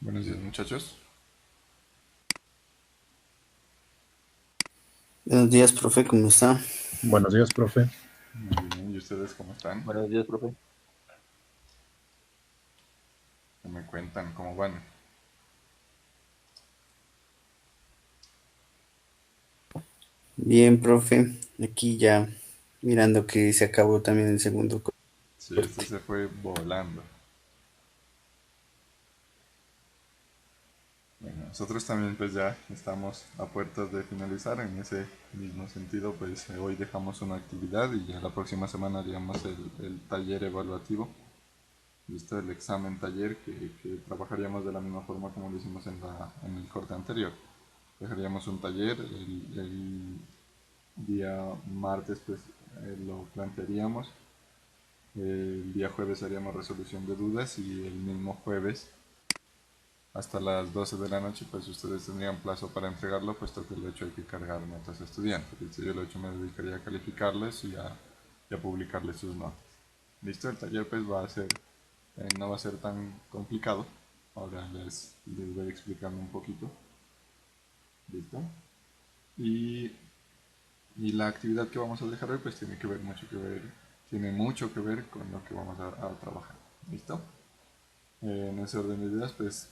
Buenos días, muchachos. Buenos días, profe, ¿cómo está? Buenos días, profe. Muy bien, ¿y ustedes cómo están? Buenos días, profe. ¿Qué me cuentan? ¿Cómo van? Bien, profe, aquí ya mirando que se acabó también el segundo Sí, este corte. se fue volando. Bueno, nosotros también pues ya estamos a puertas de finalizar. En ese mismo sentido, pues hoy dejamos una actividad y ya la próxima semana haríamos el taller evaluativo. ¿Listo? El examen taller que trabajaríamos de la misma forma como lo hicimos en el corte anterior. Dejaríamos un taller el día martes, pues lo plantearíamos. El día jueves haríamos resolución de dudas y el mismo jueves hasta las 12 de la noche pues ustedes tendrían plazo para entregarlo, puesto que el hecho hay que cargar notas a estudiantes. ¿Listo? Yo el hecho me dedicaría a calificarles y a publicarles sus notas. Listo, el taller pues va a ser, no va a ser tan complicado. Ahora les voy explicando un poquito. Listo. Y, y la actividad que vamos a dejar hoy pues tiene mucho que ver con lo que vamos a trabajar. ¿Listo? En ese orden de ideas, pues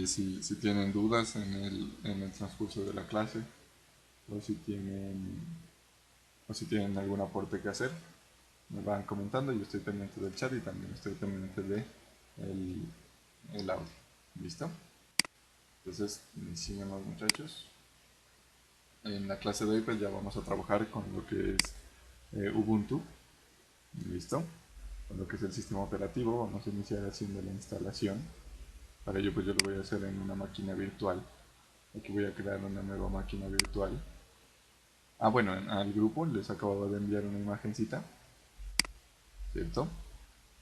si tienen dudas en el transcurso de la clase o si tienen algún aporte que hacer, me van comentando. Yo estoy pendiente del chat y también estoy pendiente de el audio. ¿Listo? Entonces, iniciemos, muchachos. En la clase de hoy pues ya vamos a trabajar con lo que es Ubuntu. ¿Listo? Con lo que es el sistema operativo. Vamos a iniciar haciendo la instalación. Para ello pues yo lo voy a hacer en una máquina virtual. Aquí voy a crear una nueva máquina virtual. Bueno, al grupo les acabo de enviar una imagencita, ¿cierto?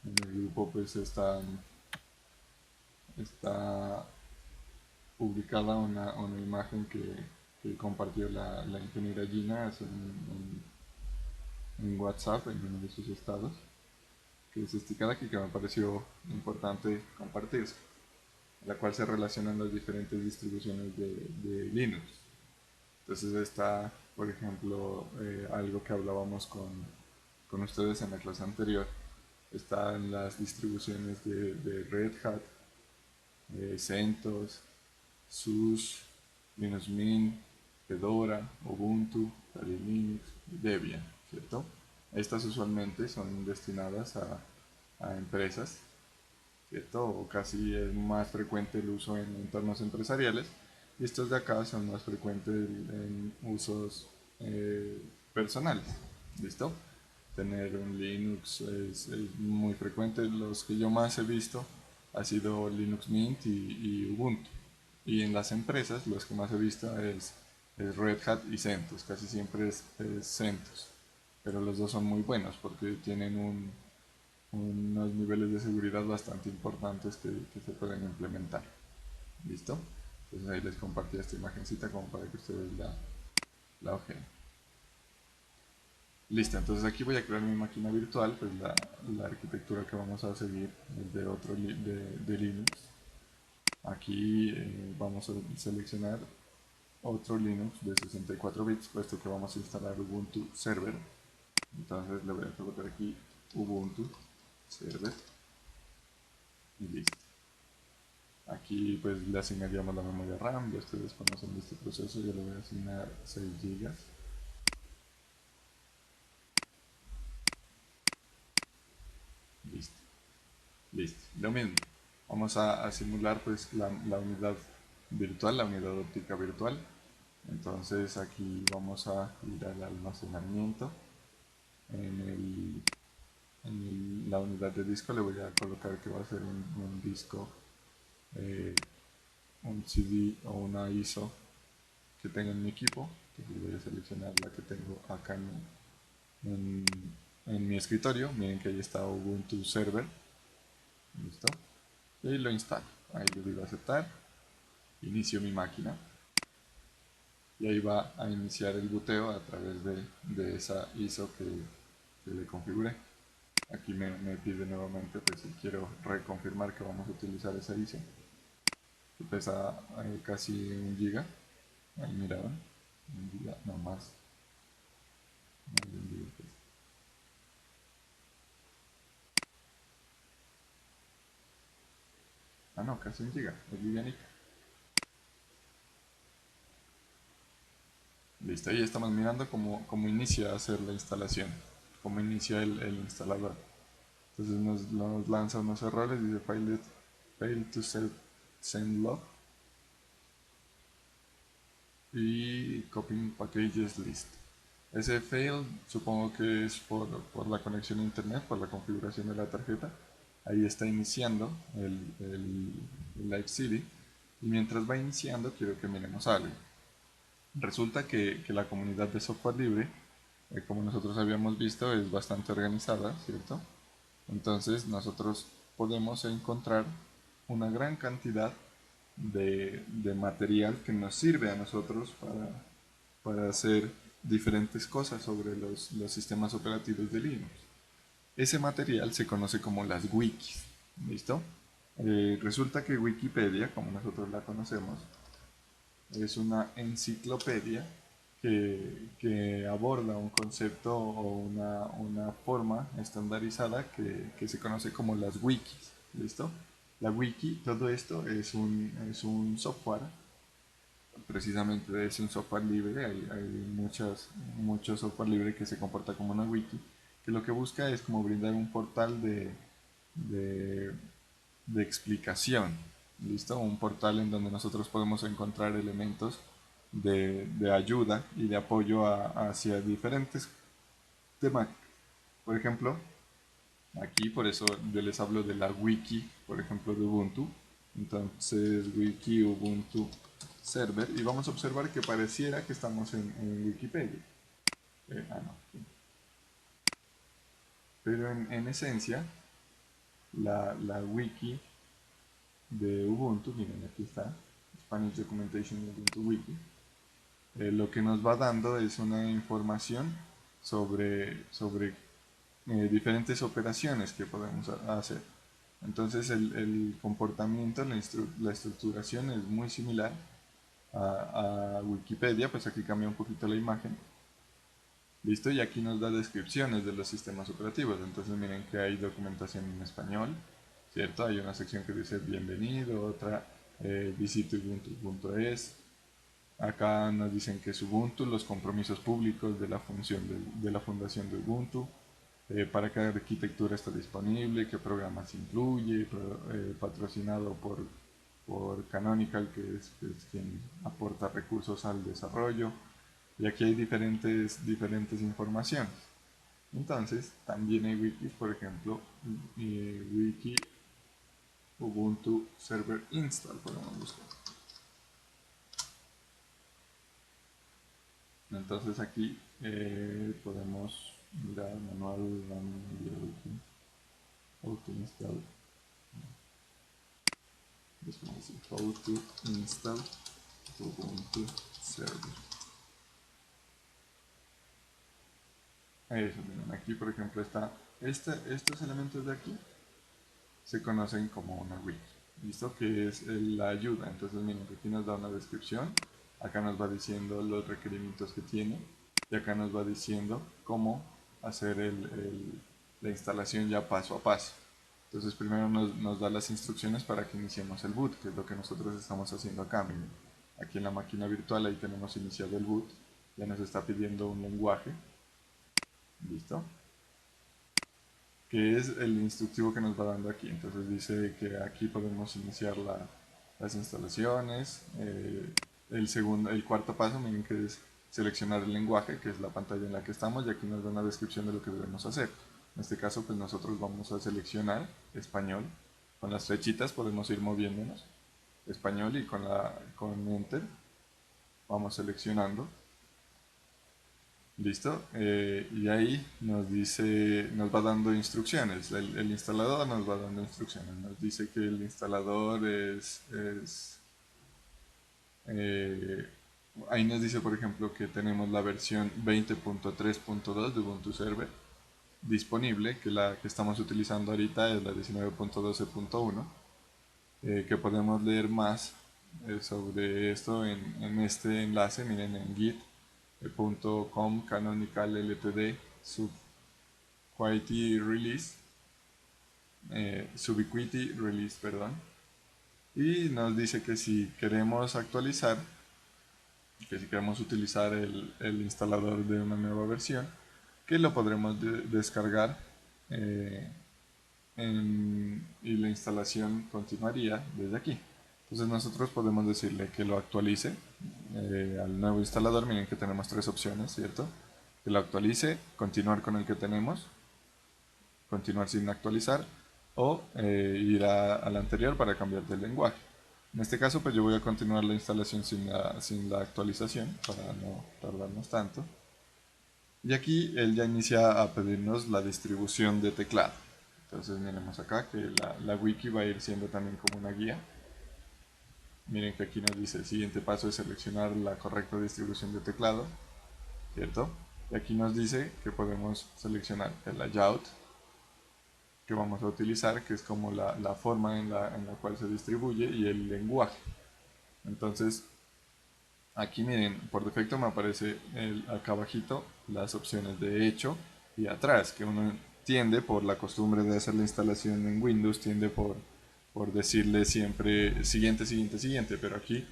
En el grupo pues está publicada una imagen que compartió la ingeniera Gina en WhatsApp, en uno de sus estados, que es esticada aquí, que me pareció importante compartir, la cual se relacionan las diferentes distribuciones de Linux. Entonces está, por ejemplo, algo que hablábamos con ustedes en la clase anterior. Están las distribuciones de Red Hat, CentOS, SUSE, Linux Mint, Fedora, Ubuntu, Kali Linux y Debian, ¿cierto? Estas usualmente son destinadas a empresas, ¿cierto? O casi es más frecuente el uso en entornos empresariales, y estos de acá son más frecuentes en usos personales, ¿listo? Tener un Linux es muy frecuente. Los que yo más he visto ha sido Linux Mint y Ubuntu. Y en las empresas los que más he visto es Red Hat y CentOS. Casi siempre es CentOS. Pero los dos son muy buenos porque tienen unos niveles de seguridad bastante importantes que se pueden implementar. ¿Listo? Entonces ahí les compartí esta imagencita como para que ustedes la ojen. Listo, entonces aquí voy a crear mi máquina virtual. Pues la arquitectura que vamos a seguir es de Linux. Aquí vamos a seleccionar otro Linux de 64 bits, puesto que vamos a instalar Ubuntu Server. Entonces le voy a colocar aquí Ubuntu Server y listo. Aquí pues le asignaríamos la memoria RAM. Ya ustedes conocen este proceso. Yo le voy a asignar 6 gigas. Listo. Listo. Lo mismo. Vamos a simular pues la unidad virtual, la unidad óptica virtual. Entonces aquí vamos a ir al almacenamiento. En la unidad de disco le voy a colocar que va a ser un disco, eh, un CD o una ISO que tenga en mi equipo. Entonces voy a seleccionar la que tengo acá en, en mi escritorio. Miren que ahí está Ubuntu Server. Listo. Y lo instalo. Ahí le digo aceptar. Inicio mi máquina. Y ahí va a iniciar el boteo a través de esa ISO que le configuré. Aquí me pide nuevamente pues si quiero reconfirmar que vamos a utilizar esa ISO, que pesa casi 1 giga. Ahí miraban, 1 giga, no más, más de 1 giga pesa. Ah no, casi 1 giga, es livianita. Listo, ahí estamos mirando cómo inicia a hacer la instalación, cómo inicia el instalador. Entonces nos lanza unos errores, dice fail to send log y copying packages list. Ese fail supongo que es por la conexión a internet, por la configuración de la tarjeta. Ahí está iniciando el Live City y mientras va iniciando quiero que miremos algo. Resulta que la comunidad de software libre, como nosotros habíamos visto, es bastante organizada, ¿cierto? Entonces nosotros podemos encontrar una gran cantidad de material que nos sirve a nosotros para hacer diferentes cosas sobre los sistemas operativos de Linux. Ese material se conoce como las wikis, ¿listo? Resulta que Wikipedia, como nosotros la conocemos, es una enciclopedia que aborda un concepto o una forma estandarizada que se conoce como las wikis. ¿Listo? La wiki, todo esto es un software, precisamente es un software libre, hay mucho software libre que se comporta como una wiki, que lo que busca es como brindar un portal de, de explicación, ¿listo? Un portal en donde nosotros podemos encontrar elementos de ayuda y de apoyo hacia diferentes temáticas. Por ejemplo, aquí por eso yo les hablo de la wiki, por ejemplo, de Ubuntu. Entonces, wiki Ubuntu server y vamos a observar que pareciera que estamos en Wikipedia. No. Pero en esencia, la wiki de Ubuntu, miren aquí está, Spanish Documentation Ubuntu Wiki, lo que nos va dando es una información sobre diferentes operaciones que podemos hacer. Entonces el comportamiento, la estructuración es muy similar a Wikipedia, pues aquí cambia un poquito la imagen. Listo, y aquí nos da descripciones de los sistemas operativos. Entonces miren que hay documentación en español, ¿cierto? Hay una sección que dice bienvenido, otra visite ubuntu.es. Acá nos dicen que es Ubuntu, los compromisos públicos de la función de la fundación de Ubuntu, para qué arquitectura está disponible, qué programas incluye, patrocinado por Canonical, que es quien aporta recursos al desarrollo. Y aquí hay diferentes informaciones. Entonces, también hay wikis, por ejemplo, wiki Ubuntu Server Install, podemos buscar. Entonces aquí podemos mirar manual how to install, how to install Ubuntu Server. Eso, miren, aquí por ejemplo está, estos elementos de aquí se conocen como una wiki, ¿listo? Que es la ayuda. Entonces miren que aquí nos da una descripción, acá nos va diciendo los requerimientos que tiene y acá nos va diciendo cómo hacer la instalación ya paso a paso. Entonces primero nos da las instrucciones para que iniciemos el boot, que es lo que nosotros estamos haciendo acá. Miren, aquí en la máquina virtual ahí tenemos iniciado el boot, ya nos está pidiendo un lenguaje, ¿listo? Que es el instructivo que nos va dando aquí. Entonces dice que aquí podemos iniciar las instalaciones. El cuarto paso, miren que es seleccionar el lenguaje, que es la pantalla en la que estamos, y aquí nos da una descripción de lo que debemos hacer. En este caso, pues nosotros vamos a seleccionar español. Con las flechitas podemos ir moviéndonos. Español y con Enter vamos seleccionando. ¿Listo? Y ahí nos dice, nos va dando instrucciones. El instalador nos va dando instrucciones. Nos dice que el instalador eh, ahí nos dice, por ejemplo, que tenemos la versión 20.3.2 de Ubuntu Server. disponible, que la que estamos utilizando ahorita es la 19.12.1, que podemos leer más sobre esto en este enlace, miren en git.com canonical ltd subquity release, subiquity release, perdón, y nos dice que si queremos actualizar, que si queremos utilizar el instalador de una nueva versión, que lo podremos descargar, eh, y la instalación continuaría desde aquí. Entonces nosotros podemos decirle que lo actualice al nuevo instalador. Miren que tenemos tres opciones, ¿cierto? Que lo actualice, continuar con el que tenemos, continuar sin actualizar, o ir al anterior para cambiar de lenguaje. En este caso pues yo voy a continuar la instalación sin la actualización para no tardarnos tanto. Y aquí él ya inicia a pedirnos la distribución de teclado. Entonces miremos acá que la wiki va a ir siendo también como una guía. Miren que aquí nos dice el siguiente paso es seleccionar la correcta distribución de teclado, ¿cierto? Y aquí nos dice que podemos seleccionar el layout que vamos a utilizar, que es como la forma en la cual se distribuye, y el lenguaje. Entonces aquí miren, por defecto me aparece acá abajito las opciones de hecho y atrás, que uno tiende por la costumbre de hacer la instalación en Windows, tiende por decirle siempre siguiente, siguiente, siguiente, pero aquí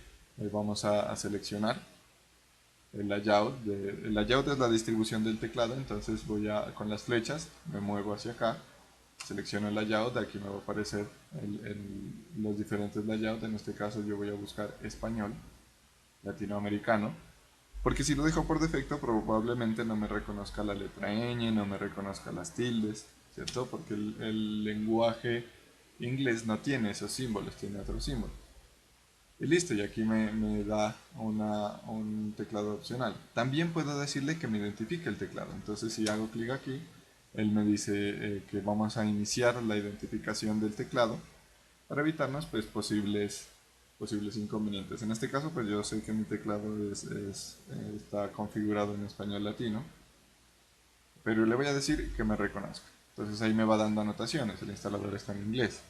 vamos a seleccionar el layout es la distribución del teclado, entonces con las flechas, me muevo hacia acá, selecciono el layout, aquí me va a aparecer los diferentes layouts, en este caso yo voy a buscar español, latinoamericano, porque si lo dejo por defecto probablemente no me reconozca la letra ñ, no me reconozca las tildes, ¿cierto? Porque el lenguaje inglés no tiene esos símbolos, tiene otros símbolos. Y listo, y aquí me da un teclado opcional. También puedo decirle que me identifique el teclado. Entonces si hago clic aquí, él me dice que vamos a iniciar la identificación del teclado para evitarnos pues posibles inconvenientes. En este caso pues yo sé que mi teclado está configurado en español latino, pero le voy a decir que me reconozca. Entonces ahí me va dando anotaciones, el instalador está en inglés.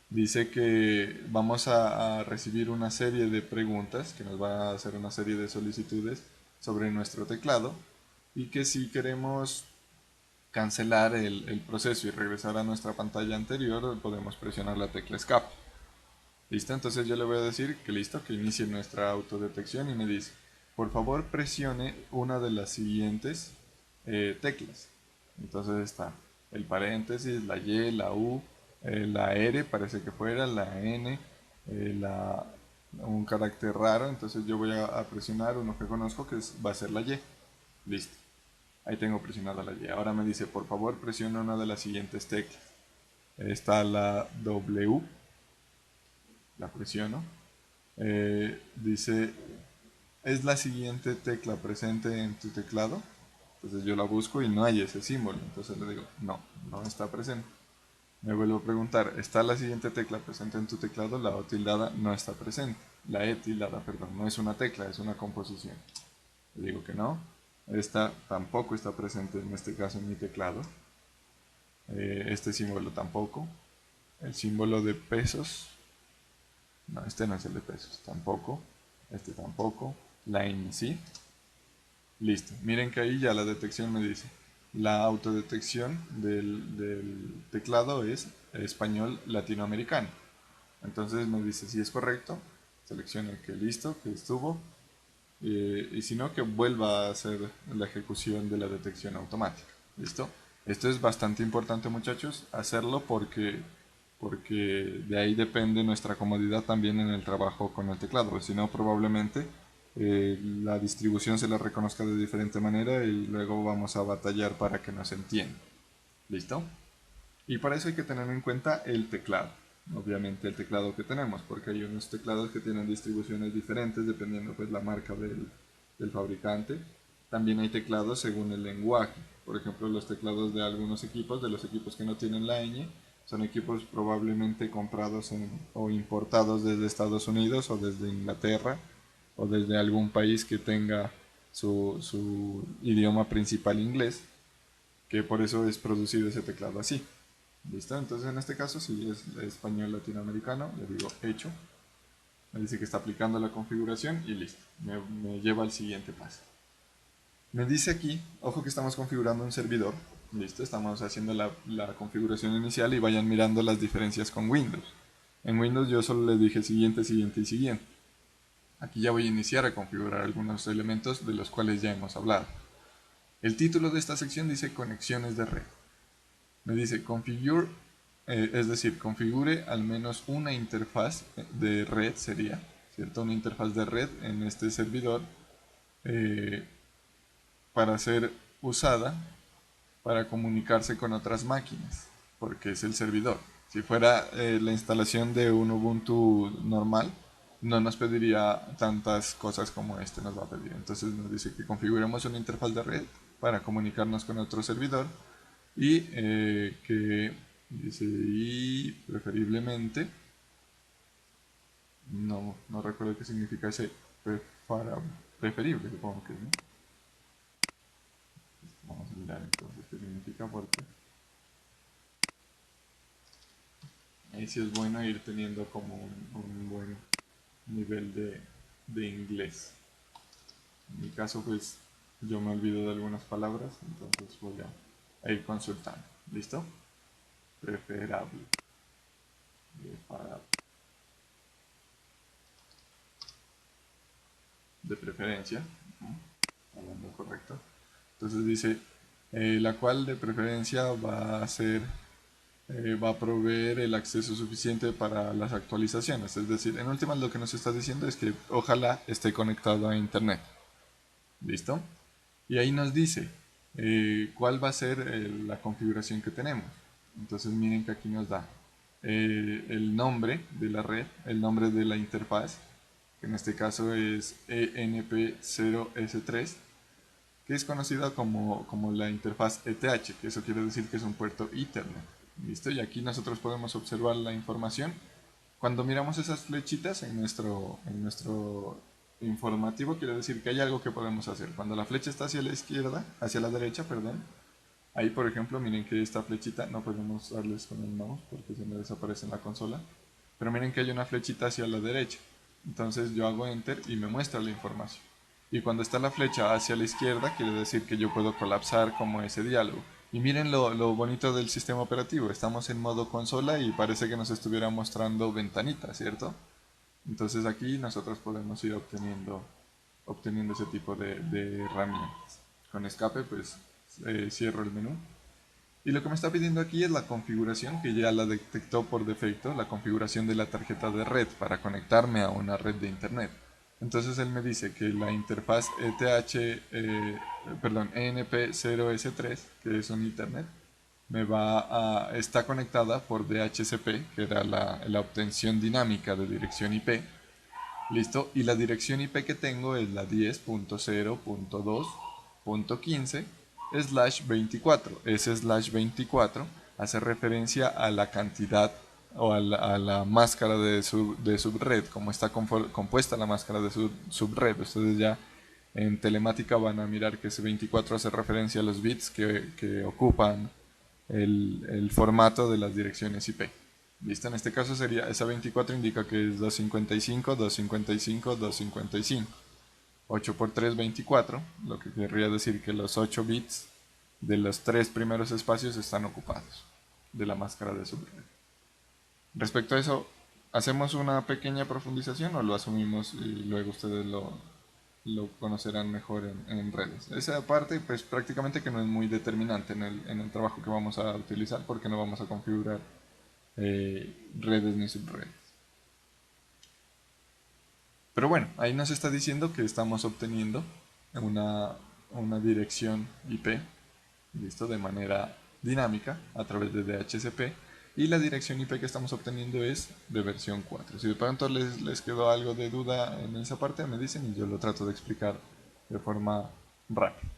Dice que vamos a recibir una serie de preguntas, que nos va a hacer una serie de solicitudes sobre nuestro teclado, y que si queremos cancelar el proceso y regresar a nuestra pantalla anterior, podemos presionar la tecla Escape. Listo, entonces yo le voy a decir que listo, que inicie nuestra autodetección y me dice, por favor presione una de las siguientes teclas. Entonces está el paréntesis, la Y, la U, la R parece que fuera, la N, un carácter raro, entonces yo voy a presionar uno que conozco va a ser la Y. Listo, ahí tengo presionada la Y. Ahora me dice, por favor presione una de las siguientes teclas. Está la W, la presiono. Dice, ¿es la siguiente tecla presente en tu teclado? Entonces yo la busco y no hay ese símbolo. Entonces le digo, no, no está presente. Me vuelvo a preguntar, ¿está la siguiente tecla presente en tu teclado? La O tildada no está presente. La E tildada, perdón, no es una tecla, es una composición. Le digo que no. Esta tampoco está presente en este caso en mi teclado. Este símbolo tampoco. El símbolo de pesos. No, este no es el de pesos, tampoco. Este tampoco. La ñ sí. Listo. Miren que ahí ya la detección me dice. La autodetección del teclado es español latinoamericano. Entonces me dice si es correcto. Seleccione que listo, que estuvo. Y si no, que vuelva a hacer la ejecución de la detección automática. ¿Listo? Esto es bastante importante, muchachos, hacerlo porque de ahí depende nuestra comodidad también en el trabajo con el teclado. Si no, probablemente la distribución se la reconozca de diferente manera y luego vamos a batallar para que nos entienda. ¿Listo? Y para eso hay que tener en cuenta el teclado. Obviamente el teclado que tenemos, porque hay unos teclados que tienen distribuciones diferentes dependiendo pues la marca del fabricante. También hay teclados según el lenguaje. Por ejemplo, los teclados de algunos equipos, de los equipos que no tienen la ñ, son equipos probablemente comprados o importados desde Estados Unidos o desde Inglaterra o desde algún país que tenga su idioma principal inglés. que por eso es producido ese teclado así. ¿Listo? Entonces en este caso, si es español latinoamericano, le digo hecho, me dice que está aplicando la configuración y listo, me lleva al siguiente paso. Me dice aquí, ojo que estamos configurando un servidor, listo, estamos haciendo la configuración inicial y vayan mirando las diferencias con Windows. En Windows yo solo le dije siguiente, siguiente y siguiente. Aquí ya voy a iniciar a configurar algunos elementos de los cuales ya hemos hablado. El título de esta sección dice conexiones de red. Me dice configure, es decir, configure al menos una interfaz de red sería, ¿cierto? Una interfaz de red en este servidor eh, para ser usada para comunicarse con otras máquinas, porque es el servidor. Si fuera la instalación de un Ubuntu normal, no nos pediría tantas cosas como este nos va a pedir. Entonces nos dice que configuremos una interfaz de red para comunicarnos con otro servidor y que dice y preferiblemente, no recuerdo qué significa ese preferible, supongo que no. Vamos a mirar entonces qué significa porque ahí sí es bueno ir teniendo como un buen nivel de inglés. En mi caso, pues yo me olvido de algunas palabras, entonces voy a ir consultando. ¿Listo? Preferable. Preferable. De preferencia. Hablando correcto. Entonces dice, la cual de preferencia va a ser va a proveer el acceso suficiente para las actualizaciones. Es decir, en últimas lo que nos está diciendo es que ojalá esté conectado a internet. ¿Listo? Y ahí nos dice cuál va a ser la configuración que tenemos. Entonces miren que aquí nos da el nombre de la red, el nombre de la interfaz, que en este caso es ENP0S3, que es conocida como la interfaz ETH, que eso quiere decir que es un puerto Ethernet. ¿Listo? Y aquí nosotros podemos observar la información. Cuando miramos esas flechitas en nuestro informativo, quiere decir que hay algo que podemos hacer. Cuando la flecha está hacia la izquierda, hacia la derecha, perdón, ahí por ejemplo, miren que esta flechita, no podemos darles con el mouse porque se me desaparece en la consola, pero miren que hay una flechita hacia la derecha. Entonces yo hago enter y me muestra la información. Y cuando está la flecha hacia la izquierda, quiere decir que yo puedo colapsar como ese diálogo. Y miren lo bonito del sistema operativo. Estamos en modo consola y parece que nos estuviera mostrando ventanitas, ¿cierto? Entonces aquí nosotros podemos ir obteniendo ese tipo de herramientas. Con escape, pues cierro el menú. Y lo que me está pidiendo aquí es la configuración, que ya la detectó por defecto, la configuración de la tarjeta de red para conectarme a una red de internet. Entonces él me dice que la interfaz ENP0S3, que es un internet, está conectada por DHCP, que era la obtención dinámica de dirección IP. Listo, y la dirección IP que tengo es la 10.0.2.15/24. Ese /24 hace referencia a la cantidad o a la máscara de subred, como está compuesta la máscara de subred. Ustedes ya en telemática van a mirar que ese 24 hace referencia a los bits que ocupan el formato de las direcciones IP. ¿Listo? En este caso sería, esa 24 indica que es 255, 255, 255. 8 por 3, 24, lo que querría decir que los 8 bits de los tres primeros espacios están ocupados de la máscara de subred. Respecto a eso, ¿hacemos una pequeña profundización o lo asumimos y luego ustedes lo conocerán mejor en redes? Esa parte, pues prácticamente que no es muy determinante en el trabajo que vamos a utilizar porque no vamos a configurar redes ni subredes. Pero bueno, ahí nos está diciendo que estamos obteniendo una dirección IP, listo, de manera dinámica a través de DHCP, y la dirección IP que estamos obteniendo es de versión 4. Si de pronto les quedó algo de duda en esa parte, me dicen y yo lo trato de explicar de forma rápida.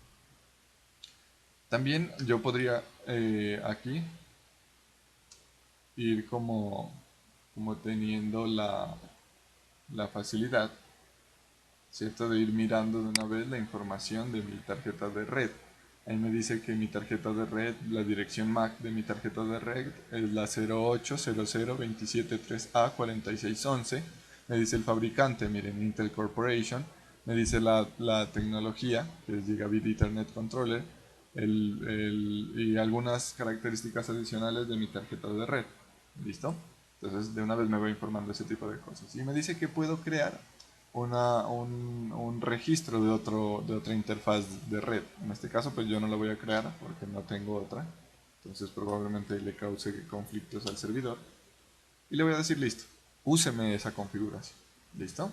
También yo podría aquí ir como teniendo la facilidad, ¿cierto?, de ir mirando de una vez la información de mi tarjeta de red. Ahí me dice que mi tarjeta de red, la dirección MAC de mi tarjeta de red es la 0800273A4611. Me dice el fabricante, miren, Intel Corporation. Me dice la tecnología, que es Gigabit Ethernet Controller, y algunas características adicionales de mi tarjeta de red. ¿Listo? Entonces de una vez me voy informando ese tipo de cosas. Y me dice que puedo crear un registro de otra interfaz de red. En este caso pues yo no lo voy a crear porque no tengo otra. Entonces probablemente le cause conflictos al servidor. Y le voy a decir listo, úseme esa configuración. ¿Listo?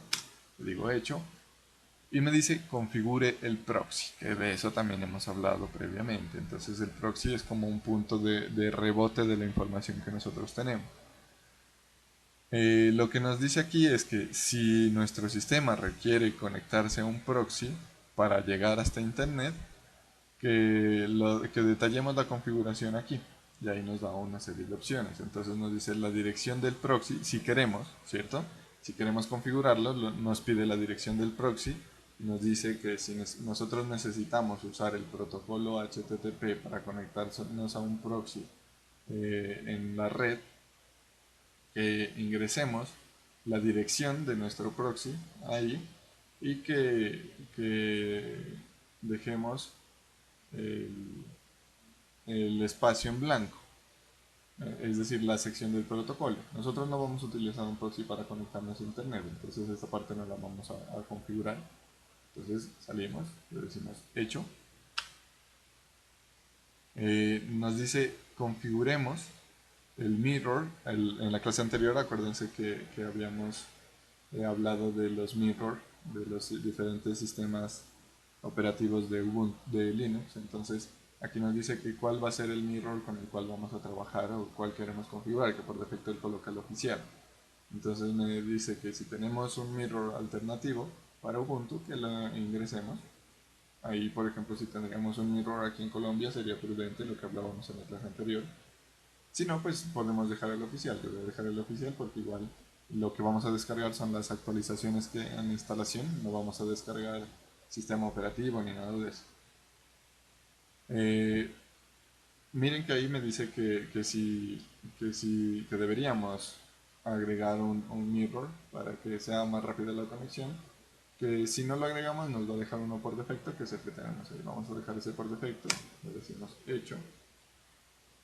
Le digo hecho. Y me dice configure el proxy, que de eso también hemos hablado previamente. Entonces el proxy es como un punto de rebote de la información que nosotros tenemos. Lo que nos dice aquí es que si nuestro sistema requiere conectarse a un proxy para llegar hasta internet, que detallemos la configuración aquí. Y ahí nos da una serie de opciones. Entonces nos dice la dirección del proxy, si queremos, ¿cierto? Si queremos configurarlo, nos pide la dirección del proxy y nos dice que si nosotros necesitamos usar el protocolo HTTP para conectarnos a un proxy en la red, que ingresemos la dirección de nuestro proxy ahí y que dejemos el, el espacio en blanco, es decir, la sección del protocolo. Nosotros no vamos a utilizar un proxy para conectarnos a internet, entonces esta parte no la vamos a configurar. Entonces salimos, le decimos hecho. Nos dice configuremos el mirror. En la clase anterior acuérdense que habíamos hablado de los mirror, de los diferentes sistemas operativos de Ubuntu, de Linux. Entonces aquí nos dice que cuál va a ser el mirror con el cual vamos a trabajar o cuál queremos configurar, que por defecto él coloca el oficial. Entonces me dice que si tenemos un mirror alternativo para Ubuntu, que lo ingresemos. Ahí, por ejemplo, si tendríamos un mirror aquí en Colombia, sería prudente lo que hablábamos en la clase anterior. Si no, pues podemos dejar el oficial. Yo voy a dejar el oficial porque igual lo que vamos a descargar son las actualizaciones que en instalación. No vamos a descargar sistema operativo ni nada de eso. Eh, Miren que ahí me dice que deberíamos agregar un mirror para que sea más rápida la conexión. Que si no lo agregamos nos va a dejar uno por defecto, que es el que tenemos ahí. Vamos a dejar ese por defecto. Le decimos hecho.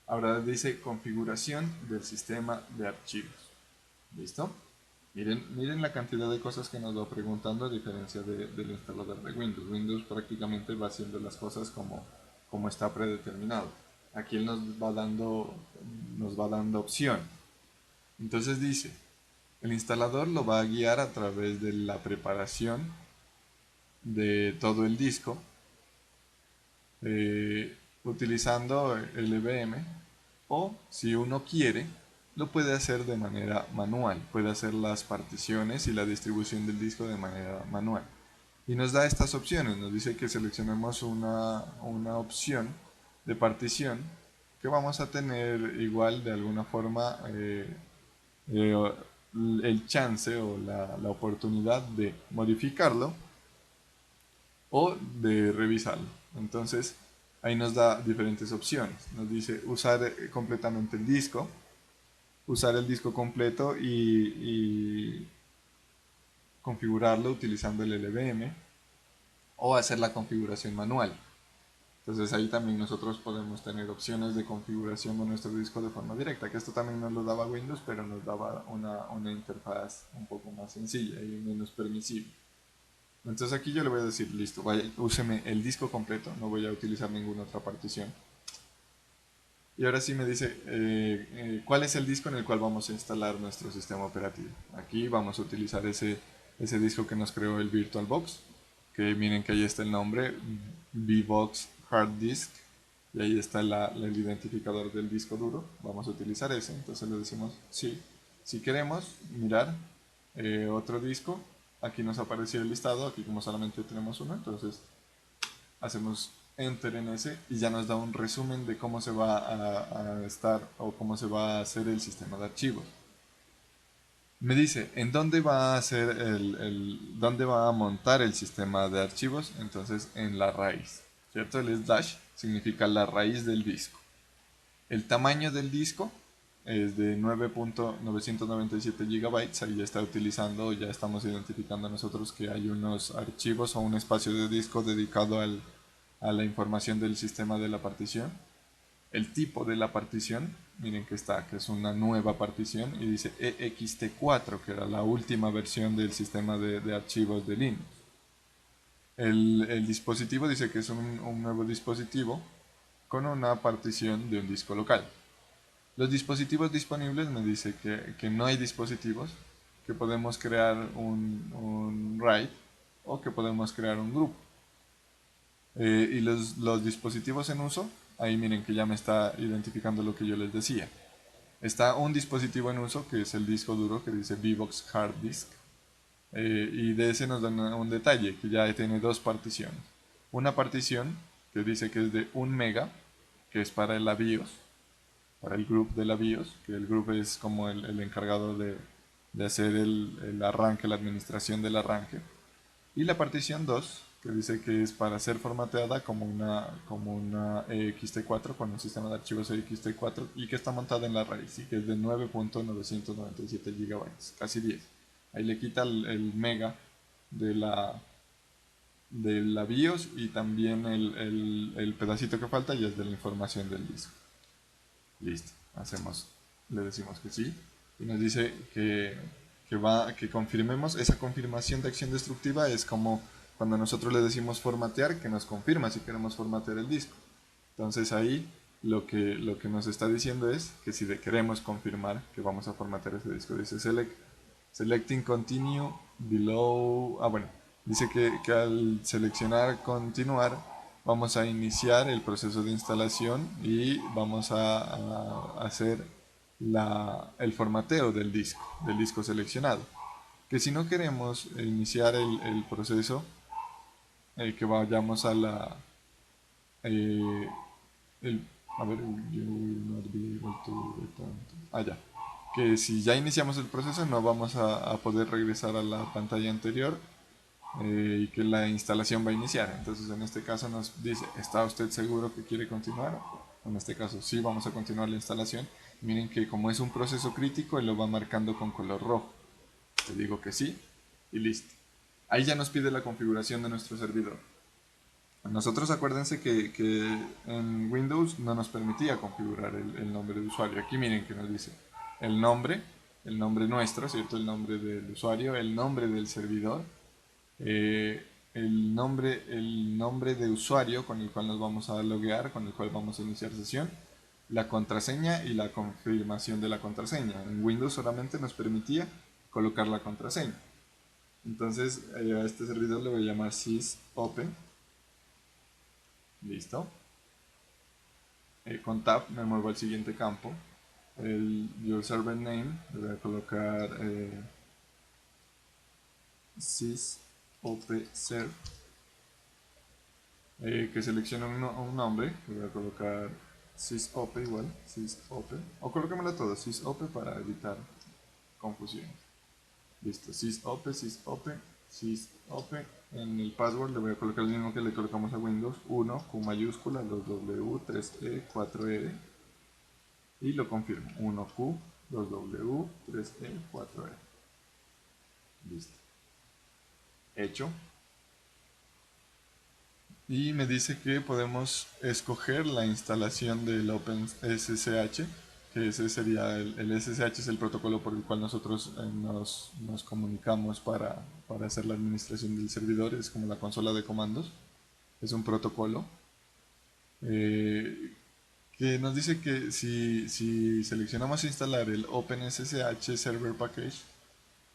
Ahora dice configuración del sistema de archivos. ¿Listo? Miren la cantidad de cosas que nos va preguntando a diferencia del instalador de Windows. Windows prácticamente va haciendo las cosas como está predeterminado. Aquí él nos va dando opción. Entonces dice, el instalador lo va a guiar a través de la preparación de todo el disco, utilizando el EVM, o si uno quiere, lo puede hacer de manera manual, puede hacer las particiones y la distribución del disco de manera manual. Y nos da estas opciones, nos dice que seleccionemos una opción de partición que vamos a tener igual de alguna forma eh, el chance o la oportunidad de modificarlo o de revisarlo. Entonces ahí nos da diferentes opciones. Nos dice usar completamente el disco, usar el disco completo y configurarlo utilizando el LVM o hacer la configuración manual. Entonces ahí también nosotros podemos tener opciones de configuración de nuestro disco de forma directa, que esto también nos lo daba Windows, pero nos daba una interfaz un poco más sencilla y menos permisiva. Entonces aquí yo le voy a decir, listo, vaya, úseme el disco completo, no voy a utilizar ninguna otra partición. Y ahora sí me dice cuál es el disco en el cual vamos a instalar nuestro sistema operativo. Aquí vamos a utilizar ese disco que nos creó el VirtualBox, que miren que ahí está el nombre, VBox Hard Disk, y ahí está el identificador del disco duro. Vamos a utilizar ese, entonces le decimos sí. Si queremos mirar otro disco, aquí nos apareció el listado, aquí como solamente tenemos uno, entonces hacemos enter en ese y ya nos da un resumen de cómo se va a estar o cómo se va a hacer el sistema de archivos. Me dice en dónde va a hacer dónde va a montar el sistema de archivos, entonces en la raíz, ¿cierto? El slash significa la raíz del disco. El tamaño del disco es de 9.997 GB, ahí ya está utilizando, ya estamos identificando nosotros que hay unos archivos o un espacio de disco dedicado a la información del sistema de la partición. El tipo de la partición, miren que está, que es una nueva partición y dice ext4, que era la última versión del sistema de archivos de Linux. El dispositivo dice que es un nuevo dispositivo con una partición de un disco local. Los dispositivos disponibles me dice que no hay dispositivos, que podemos crear un RAID o que podemos crear un grupo. Y los dispositivos en uso, ahí miren que ya me está identificando lo que yo les decía. Está un dispositivo en uso que es el disco duro que dice VBox Hard Disk. Y de ese nos dan un detalle que ya tiene dos particiones. Una partición que dice que es de 1 mega, que es para la BIOS, para el group de la BIOS, que el group es como el encargado de hacer el arranque, la administración del arranque. Y la partición 2 que dice que es para ser formateada como una ext4 con un sistema de archivos ext4 y que está montada en la raíz y que es de 9.997 GB, casi 10. Ahí le quita el mega de la BIOS y también el pedacito que falta ya es de la información del disco. Listo, le decimos que sí y nos dice que confirmemos. Esa confirmación de acción destructiva es como cuando nosotros le decimos formatear, que nos confirma si queremos formatear el disco. Entonces ahí lo que nos está diciendo es que si queremos confirmar que vamos a formatear ese disco, dice selecting continue below. Bueno, dice que al seleccionar continuar vamos a iniciar el proceso de instalación y vamos a hacer el formateo del disco seleccionado. Que si no queremos iniciar el proceso, que vayamos a la... eh, el, a ver, you will not be able to return ya. Que si ya iniciamos el proceso no vamos a poder regresar a la pantalla anterior y que la instalación va a iniciar. Entonces en este caso nos dice, ¿está usted seguro que quiere continuar? En este caso sí, vamos a continuar la instalación. Miren que como es un proceso crítico, él lo va marcando con color rojo. Le digo que sí y listo. Ahí ya nos pide la configuración de nuestro servidor. Nosotros acuérdense que en Windows no nos permitía configurar el nombre de usuario. Aquí miren que nos dice el nombre nuestro, ¿cierto? El nombre del usuario, el nombre del servidor, el nombre de usuario con el cual nos vamos a loguear, con el cual vamos a iniciar sesión, la contraseña y la confirmación de la contraseña. En Windows solamente nos permitía colocar la contraseña. Entonces a este servidor le voy a llamar sysopen. Listo. Con tab me muevo al siguiente campo. Your server name, le voy a colocar sysopserv. Que seleccione un nombre, le voy a colocar sysope igual, sysope. O colóquemelo todo, sysope para evitar confusiones. Listo, sysope, sysope, sysope. En el password le voy a colocar el mismo que le colocamos a Windows, 1, Q mayúscula, 2W, 3E, 4R. Y lo confirmo, 1Q, 2W, 3E, 4R. Listo. Hecho. Y me dice que podemos escoger la instalación del OpenSSH, que ese sería el SSH, es el protocolo por el cual nosotros nos comunicamos para hacer la administración del servidor, es como la consola de comandos, es un protocolo que nos dice que si seleccionamos instalar el OpenSSH Server Package,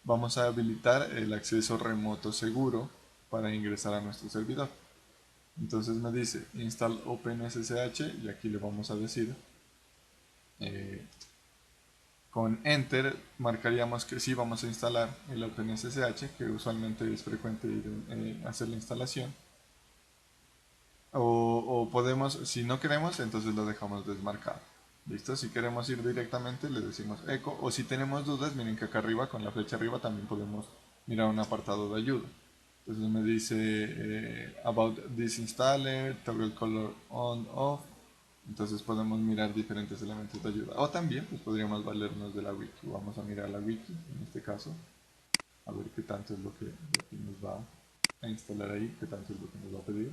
vamos a habilitar el acceso remoto seguro para ingresar a nuestro servidor. Entonces me dice install OpenSSH y aquí le vamos a decir con enter marcaríamos que sí vamos a instalar el OpenSSH, que usualmente es frecuente hacer la instalación, o podemos, si no queremos, entonces lo dejamos desmarcado. Listo, si queremos ir directamente le decimos echo, o si tenemos dudas, miren que acá arriba con la flecha arriba también podemos mirar un apartado de ayuda. Entonces me dice about this installer, toggle color on, off. Entonces podemos mirar diferentes elementos de ayuda. O también pues podríamos valernos de la wiki. Vamos a mirar la wiki en este caso. A ver qué tanto es lo que nos va a instalar ahí, qué tanto es lo que nos va a pedir.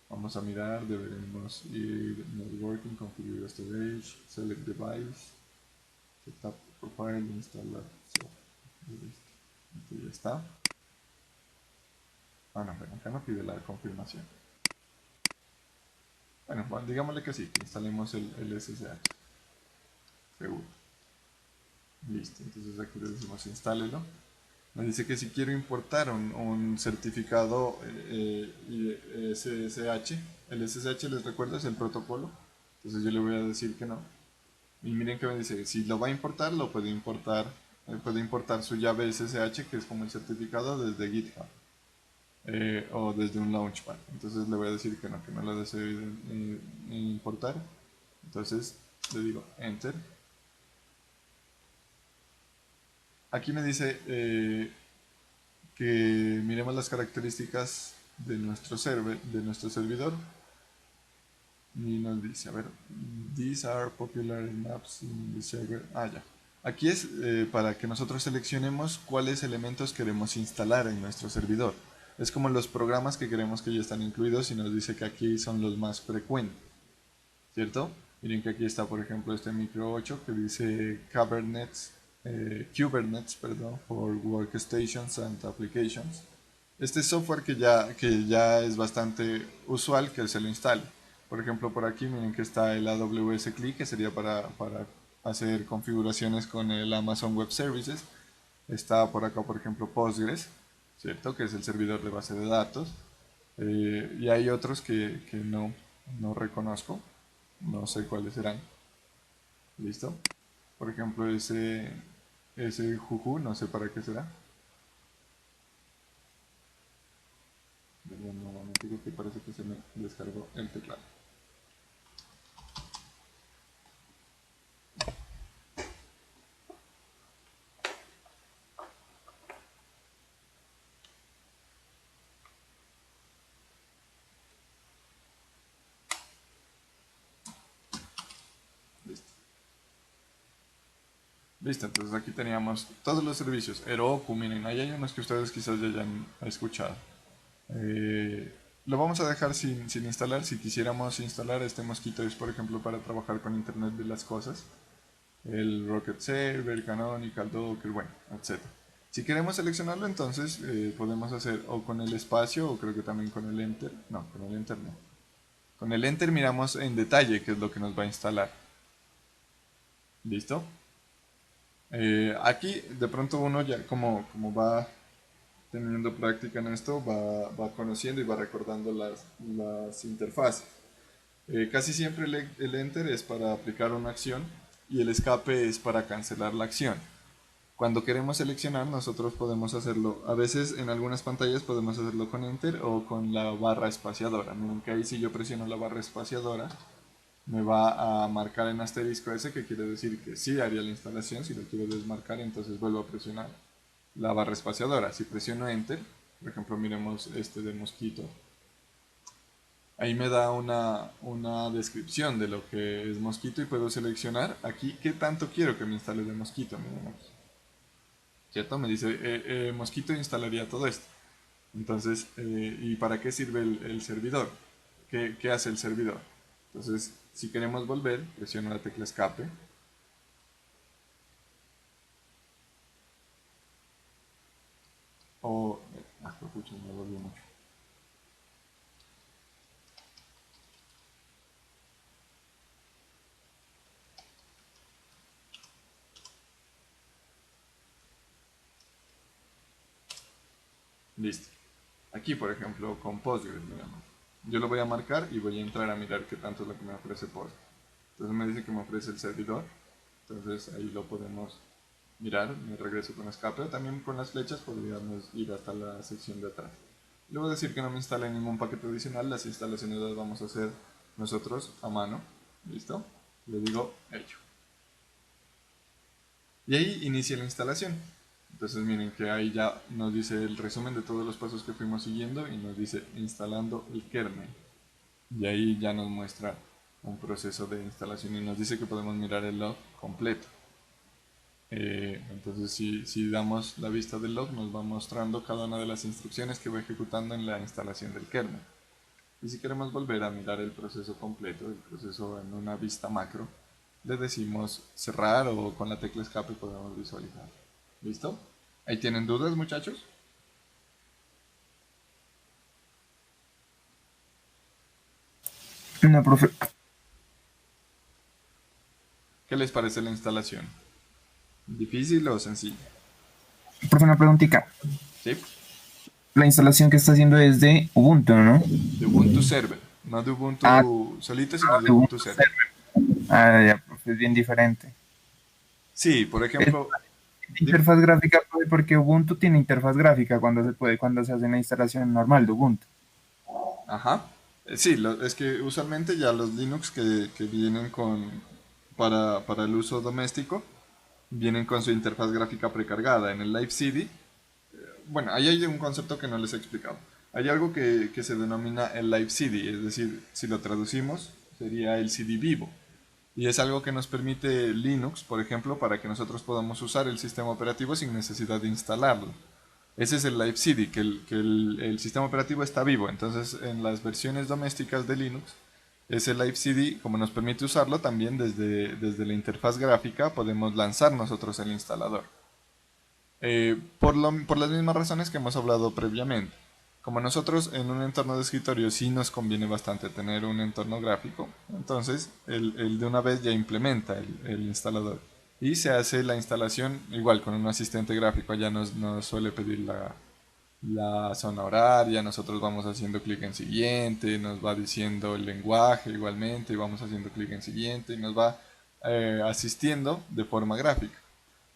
Vamos a mirar, deberemos ir networking, configure storage, select device, setup profile, instalar software. Listo, ya está. Ah, no, pero acá no pide la confirmación. Bueno, digámosle que sí, que instalemos el SSH. Seguro. Listo, entonces aquí le decimos instálelo. Me dice que si quiero importar un certificado SSH, el SSH les recuerdo es el protocolo, entonces yo le voy a decir que no. Y miren que me dice, si lo va a importar, lo puede importar su llave SSH, que es como el certificado desde GitHub. O desde un launchpad. Entonces le voy a decir que no lo deseo importar. Entonces le digo enter. Aquí me dice que miremos las características de nuestro servidor. Y nos dice, a ver, these are popular maps in the server. Ah, ya. Aquí es para que nosotros seleccionemos cuáles elementos queremos instalar en nuestro servidor. Es como los programas que queremos que ya están incluidos y nos dice que aquí son los más frecuentes, ¿cierto? Miren que aquí está, por ejemplo, este micro 8 que dice Kubernetes, perdón, for Workstations and Applications. Este software que ya es bastante usual que se lo instale. Por ejemplo, por aquí miren que está el AWS CLI, que sería para hacer configuraciones con el Amazon Web Services. Está por acá, por ejemplo, Postgres, ¿cierto? Que es el servidor de base de datos. Y hay otros que no reconozco, no sé cuáles serán. ¿Listo? Por ejemplo, ese Juju, no sé para qué será. Un momentico que parece que se me descargó el teclado. Listo. Listo, entonces aquí teníamos todos los servicios. Heroku, miren, ahí hay unos que ustedes quizás ya hayan escuchado. Lo vamos a dejar sin instalar. Si quisiéramos instalar este mosquito es por ejemplo para trabajar con Internet de las cosas. El Rocket Server, Canonical, Docker, bueno, etcétera. Si queremos seleccionarlo entonces podemos hacer o con el espacio o creo que también con el Enter. No, con el Enter no. Con el Enter miramos en detalle qué es lo que nos va a instalar. ¿Listo? Aquí de pronto uno ya como va teniendo práctica en esto, va conociendo y va recordando las interfaces. Casi siempre el enter es para aplicar una acción y el escape es para cancelar la acción. Cuando queremos seleccionar, nosotros podemos hacerlo, a veces en algunas pantallas podemos hacerlo con enter o con la barra espaciadora. Miren que ahí si yo presiono la barra espaciadora, me va a marcar en asterisco ese, que quiere decir que sí haría la instalación. Si lo quiero desmarcar, entonces vuelvo a presionar la barra espaciadora. Si presiono enter, por ejemplo, miremos este de mosquito, ahí me da una descripción de lo que es mosquito y puedo seleccionar aquí qué tanto quiero que me instale de mosquito. Miren aquí, ¿cierto? Me dice mosquito instalaría todo esto. Entonces, ¿y para qué sirve el servidor? ¿Qué hace el servidor? Entonces, si queremos volver, presiono la tecla escape. O, pucha, me volvió mucho. Listo. Aquí, por ejemplo, con Postgres, digamos. Yo lo voy a marcar y voy a entrar a mirar qué tanto es lo que me ofrece Postgres. Entonces me dice que me ofrece el servidor. Entonces ahí lo podemos mirar. Me regreso con escape. O también con las flechas podríamos ir hasta la sección de atrás. Le voy a decir que no me instale ningún paquete adicional. Las instalaciones las vamos a hacer nosotros a mano. ¿Listo? Le digo hecho. Y ahí inicia la instalación. Entonces miren que ahí ya nos dice el resumen de todos los pasos que fuimos siguiendo y nos dice instalando el kernel. Y ahí ya nos muestra un proceso de instalación y nos dice que podemos mirar el log completo. Entonces si damos la vista del log nos va mostrando cada una de las instrucciones que va ejecutando en la instalación del kernel. Y si queremos volver a mirar el proceso completo, el proceso en una vista macro, le decimos cerrar o con la tecla escape podemos visualizar. ¿Listo? ¿Ahí tienen dudas, muchachos? No, profe, ¿Qué les parece la instalación? ¿Difícil o sencilla? profe, una preguntita. ¿Sí? La instalación que está haciendo es de Ubuntu, ¿no? De Ubuntu Server. No de Ah, Ubuntu solito, sino de de Ubuntu Ubuntu Server. Server. Ah, ya, profe, es bien diferente. Sí, por Es ejemplo, dime. interfaz gráfica, profe, porque Ubuntu tiene interfaz gráfica cuando se puede, cuando se hace una instalación normal de Ubuntu. Ajá. Sí, es que usualmente ya los Linux que vienen para el uso doméstico, vienen con su interfaz gráfica precargada. En el Live CD, bueno, ahí hay un concepto que no les he explicado. Hay algo que se denomina el Live CD, es decir, si lo traducimos, sería el CD vivo. Y es algo que nos permite Linux, por ejemplo, para que nosotros podamos usar el sistema operativo sin necesidad de instalarlo. Ese es el Live CD, el sistema operativo está vivo. Entonces, en las versiones domésticas de Linux, ese Live CD, como nos permite usarlo, también desde la interfaz gráfica podemos lanzar nosotros el instalador. Por las mismas razones que hemos hablado previamente. Como nosotros en un entorno de escritorio sí nos conviene bastante tener un entorno gráfico, entonces el de una vez ya implementa el instalador. Y se hace la instalación igual con un asistente gráfico, ya nos suele pedir la zona horaria, nosotros vamos haciendo clic en siguiente, nos va diciendo el lenguaje igualmente, y vamos haciendo clic en siguiente y nos va asistiendo de forma gráfica.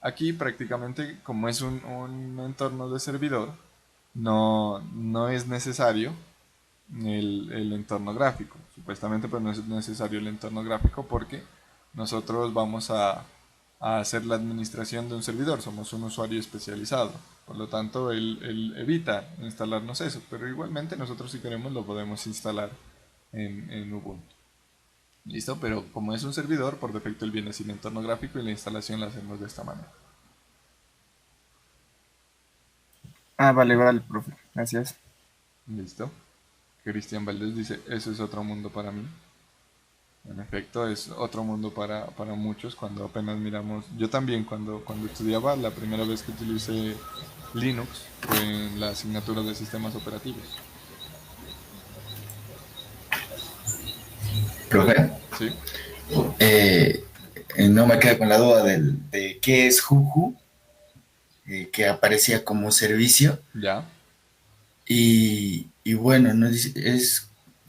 Aquí prácticamente como es un entorno de servidor, no es necesario el entorno gráfico. Supuestamente pues no es necesario el entorno gráfico porque nosotros vamos a hacer la administración de un servidor, somos un usuario especializado. Por lo tanto, él evita instalarnos eso, pero igualmente nosotros si queremos lo podemos instalar en Ubuntu. ¿Listo? Pero como es un servidor, por defecto él viene sin entorno gráfico y la instalación la hacemos de esta manera. Ah, vale, vale, profe. Gracias. ¿Listo? Cristian Valdés dice, eso es otro mundo para mí. En efecto, es otro mundo para muchos cuando apenas miramos. Yo también cuando estudiaba, la primera vez que utilicé Linux fue en la asignatura de sistemas operativos. Pero, Profe, sí, eh, no me quedo con la duda de qué es Juju, que aparecía como servicio. ya. Y bueno, no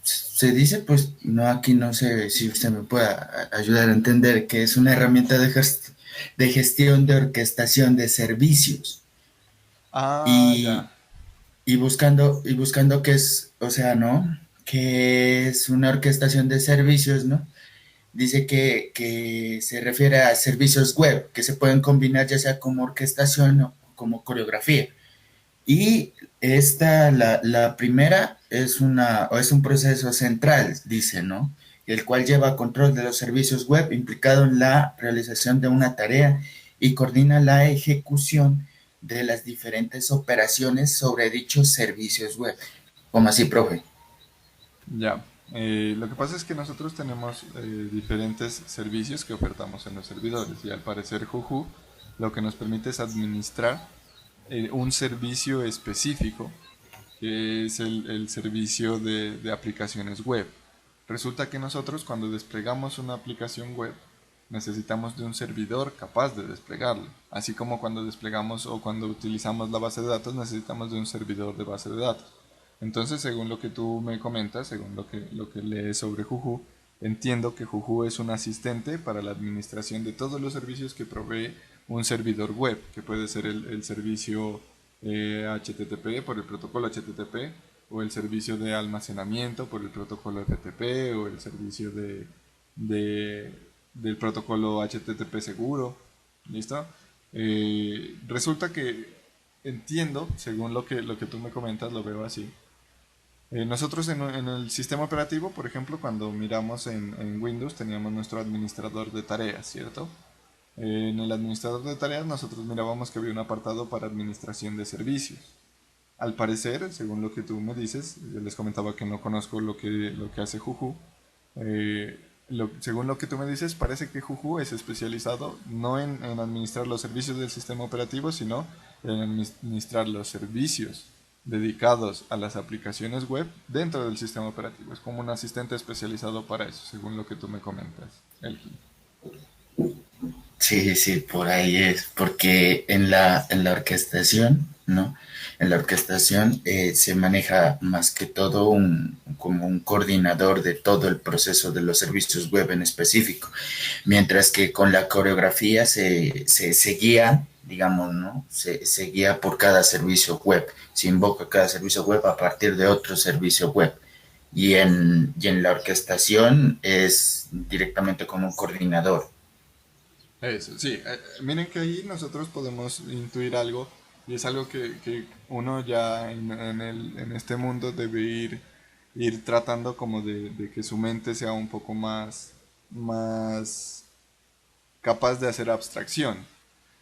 se dice, pues, no, aquí no sé si usted me pueda ayudar a entender que es una herramienta de gestión de orquestación de servicios. Ah, ya. Y, y buscando qué es, o sea, ¿no? Que es una orquestación de servicios, ¿no? Dice que se refiere a servicios web que se pueden combinar ya sea como orquestación o como coreografía. Y la primera es un proceso central, dice, ¿no? El cual lleva control de los servicios web implicado en la realización de una tarea y coordina la ejecución de las diferentes operaciones sobre dichos servicios web. ¿Cómo así, profe? Ya. Lo que pasa es que nosotros tenemos diferentes servicios que ofertamos en los servidores y al parecer Juju lo que nos permite es administrar un servicio específico que es el servicio de aplicaciones web. Resulta que nosotros cuando desplegamos una aplicación web necesitamos de un servidor capaz de desplegarlo, así como cuando desplegamos o cuando utilizamos la base de datos necesitamos de un servidor de base de datos. Entonces, según lo que tú me comentas, según lo que lees sobre Juju, entiendo que Juju es un asistente para la administración de todos los servicios que provee un servidor web, que puede ser el servicio HTTP por el protocolo HTTP, o el servicio de almacenamiento por el protocolo FTP, o el servicio de, del protocolo HTTP seguro. ¿Listo? Resulta que entiendo, según lo que tú me comentas, lo veo así. Nosotros en el sistema operativo, por ejemplo, cuando miramos en Windows, teníamos nuestro administrador de tareas, ¿cierto? En el administrador de tareas nosotros mirábamos que había un apartado para administración de servicios. Al parecer, según lo que tú me dices, yo les comentaba que no conozco lo que hace Juju. Según lo que tú me dices, parece que Juju es especializado no en administrar los servicios del sistema operativo, sino en administrar los servicios dedicados a las aplicaciones web dentro del sistema operativo. Es como un asistente especializado para eso, según lo que tú me comentas, Elkin. Sí, sí, por ahí es, porque en la orquestación, ¿no? En la orquestación se maneja más que todo como un coordinador de todo el proceso de los servicios web en específico, mientras que con la coreografía se guía, digamos, ¿no? Se guía por cada servicio web, se invoca cada servicio web a partir de otro servicio web. Y en la orquestación es directamente como un coordinador. Eso, sí. Miren que ahí nosotros podemos intuir algo y es algo que uno ya en este mundo debe ir tratando como de que su mente sea un poco más capaz de hacer abstracción.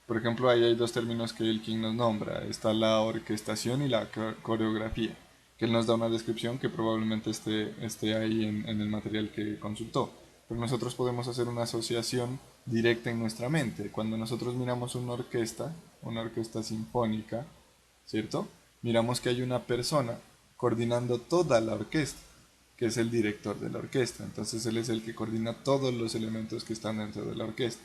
Por ejemplo, ahí hay dos términos que el King nos nombra. Está la orquestación y la coreografía, que él nos da una descripción que probablemente esté ahí en el material que consultó. Pero nosotros podemos hacer una asociación directa en nuestra mente. Cuando nosotros miramos una orquesta sinfónica, ¿cierto? Miramos que hay una persona coordinando toda la orquesta, que es el director de la orquesta. Entonces él es el que coordina todos los elementos que están dentro de la orquesta.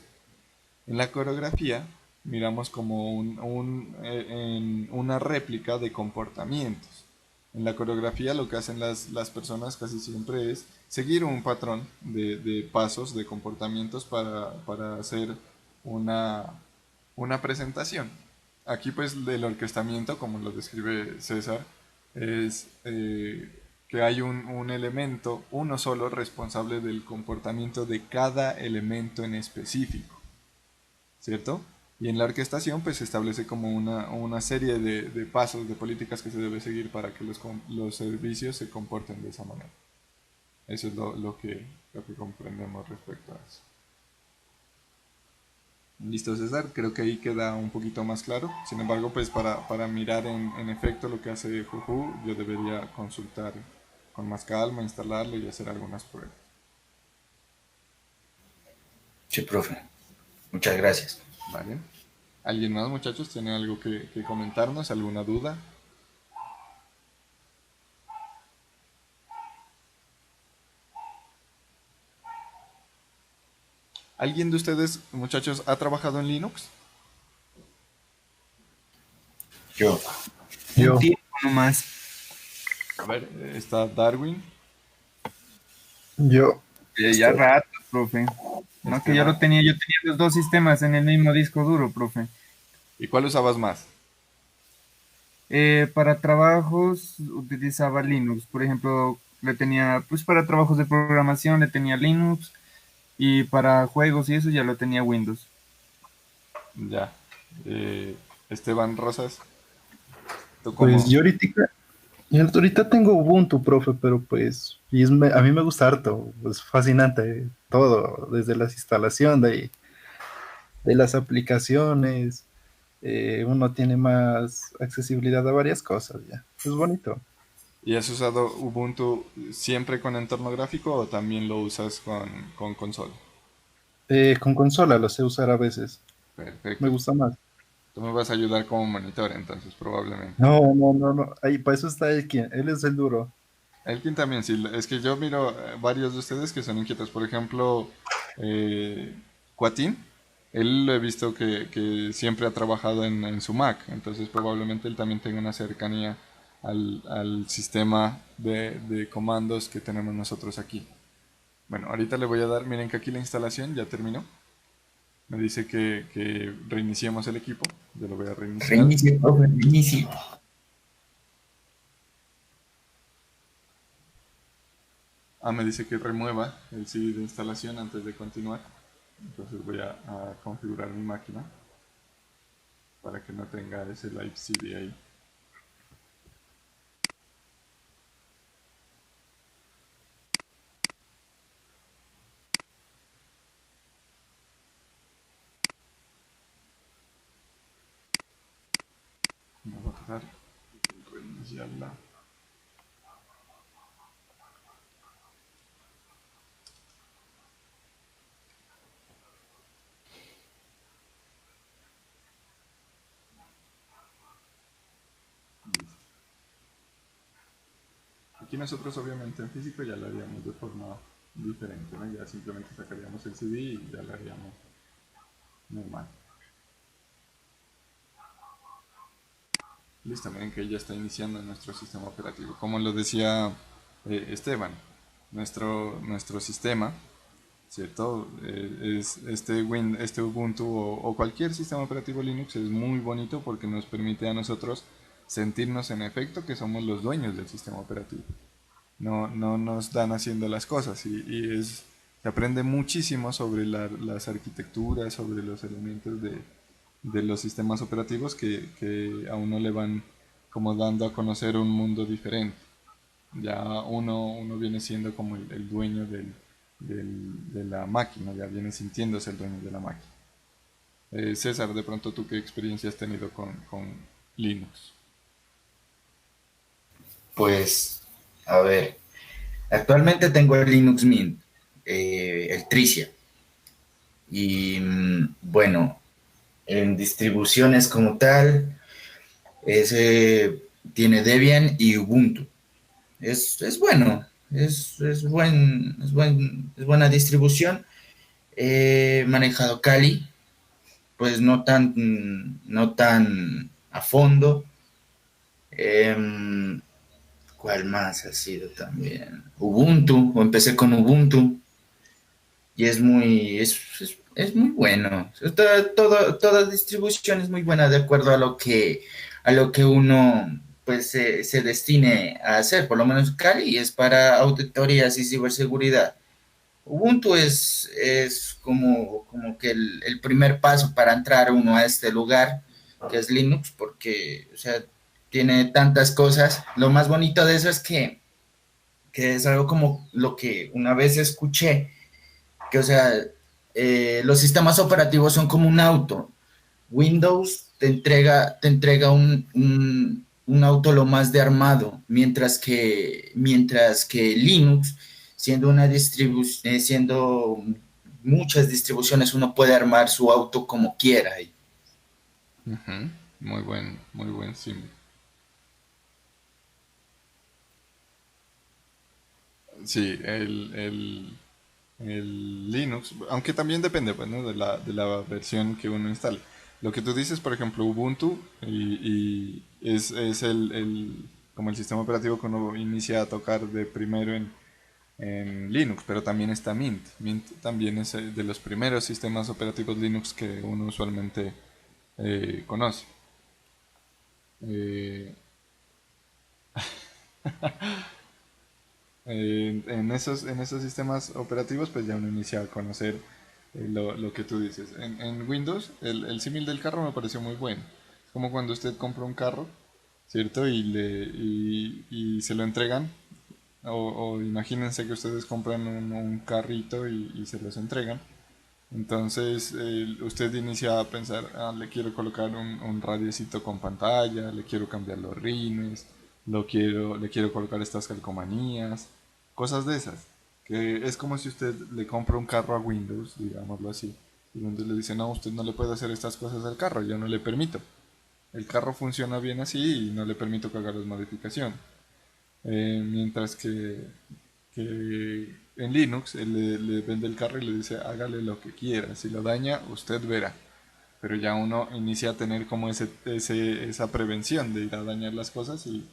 En la coreografía miramos como una réplica de comportamientos. En la coreografía lo que hacen las personas casi siempre es seguir un patrón de pasos, de comportamientos para hacer una, una presentación. Aquí pues el orquestamiento, como lo describe César, es que hay un elemento, uno solo, responsable del comportamiento de cada elemento en específico. ¿Cierto? Y en la orquestación pues se establece como una serie de pasos, de políticas que se debe seguir para que los servicios se comporten de esa manera. Eso es lo que comprendemos respecto a eso. Listo, César, creo que ahí queda un poquito más claro. Sin embargo, pues para mirar en efecto lo que hace Juju, yo debería consultar con más calma, instalarlo y hacer algunas pruebas. Sí, profe. Muchas gracias. ¿Vale? ¿Alguien más, muchachos, tiene algo que comentarnos? ¿Alguna duda? ¿Alguien de ustedes, muchachos, ha trabajado en Linux? Yo. Un Yo, tiempo nomás. A ver, está Darwin, yo, Ya esto, rato, profe. No, que Esteban. yo tenía los dos sistemas en el mismo disco duro, profe. ¿Y cuál usabas más? Para trabajos utilizaba Linux, por ejemplo, le tenía, pues para trabajos de programación le tenía Linux y para juegos y eso ya lo tenía Windows. Ya. Eh, Esteban Rosas, ¿tú pues cómo? yo ahorita tengo Ubuntu, profe, pero pues, a mí me gusta harto, es fascinante todo, desde la instalación de las aplicaciones, uno tiene más accesibilidad a varias cosas ya, es bonito. ¿Y has usado Ubuntu siempre con entorno gráfico o también lo usas con consola? Con consola lo sé usar a veces, me Perfecto. gusta más. Tú me vas a ayudar como monitor entonces, probablemente. No, no, no, no, ahí, para eso está él es el duro. Elkin también, sí. Es que yo miro varios de ustedes que son inquietos. Por ejemplo, Cuatín, él lo he visto que siempre ha trabajado en su Mac. Entonces probablemente él también tenga una cercanía al sistema de comandos que tenemos nosotros aquí. Bueno, ahorita le voy a dar, miren que aquí la instalación ya terminó. Me dice que reiniciemos el equipo. Yo lo voy a reiniciar. Reinicio, profe, reinicio. Ah, me dice que remueva el CD de instalación antes de continuar. Entonces voy a configurar mi máquina. para que no tenga ese live CD ahí. Me va a tocar reiniciarla. Aquí nosotros obviamente en físico ya lo haríamos de forma diferente, ¿no? Ya simplemente sacaríamos el CD y ya lo haríamos normal. Listo, miren que ya está iniciando nuestro sistema operativo. Como lo decía Esteban, nuestro sistema, ¿cierto? Este Ubuntu o cualquier sistema operativo Linux es muy bonito porque nos permite a nosotros sentirnos en efecto que somos los dueños del sistema operativo. No nos dan haciendo las cosas se aprende muchísimo sobre las arquitecturas, sobre los elementos de los sistemas operativos que a uno le van como dando a conocer un mundo diferente. Ya uno viene siendo como el dueño de la máquina, ya viene sintiéndose el dueño de la máquina. César, de pronto tú qué experiencia has tenido con Linux. Pues, a ver, actualmente tengo el Linux Mint, el Tricia. Y bueno, en distribuciones como tal, ese tiene Debian y Ubuntu. Es bueno, es buena distribución. He manejado Kali, pues no tan a fondo. ¿Cuál más ha sido también? Ubuntu, o empecé con Ubuntu y es muy bueno. Toda distribución es muy buena de acuerdo a lo que uno pues se destine a hacer. Por lo menos Kali es para auditorías y ciberseguridad. Ubuntu es como que el primer paso para entrar uno a este lugar, que es Linux, porque, o sea, tiene tantas cosas. Lo más bonito de eso es que es algo como lo que una vez escuché, que, o sea, los sistemas operativos son como un auto. Windows te entrega un auto lo más de armado, mientras que Linux, siendo muchas distribuciones, uno puede armar su auto como quiera. Ujú. Muy buen símil. Sí, el Linux, aunque también depende pues, ¿no? de la versión que uno instale. Lo que tú dices, por ejemplo, Ubuntu, y es como el sistema operativo que uno inicia a tocar de primero en Linux, pero también está Mint. Mint también es de los primeros sistemas operativos Linux que uno usualmente conoce. Eh, en esos sistemas operativos, pues ya uno inicia a conocer lo que tú dices. En Windows, el símil del carro me pareció muy bueno. Es como cuando usted compra un carro, ¿cierto? Y se lo entregan. O imagínense que ustedes compran un carrito y se los entregan. Entonces usted inicia a pensar, le quiero colocar un radiecito con pantalla, le quiero cambiar los rines, le quiero colocar estas calcomanías, cosas de esas. Que es como si usted le compra un carro a Windows, digámoslo así, y Windows le dice, no, usted no le puede hacer estas cosas al carro, yo no le permito. El carro funciona bien así y no le permito que haga las modificaciones. Mientras que en Linux él le vende el carro y le dice hágale lo que quiera, si lo daña usted verá, pero ya uno inicia a tener como esa prevención de ir a dañar las cosas y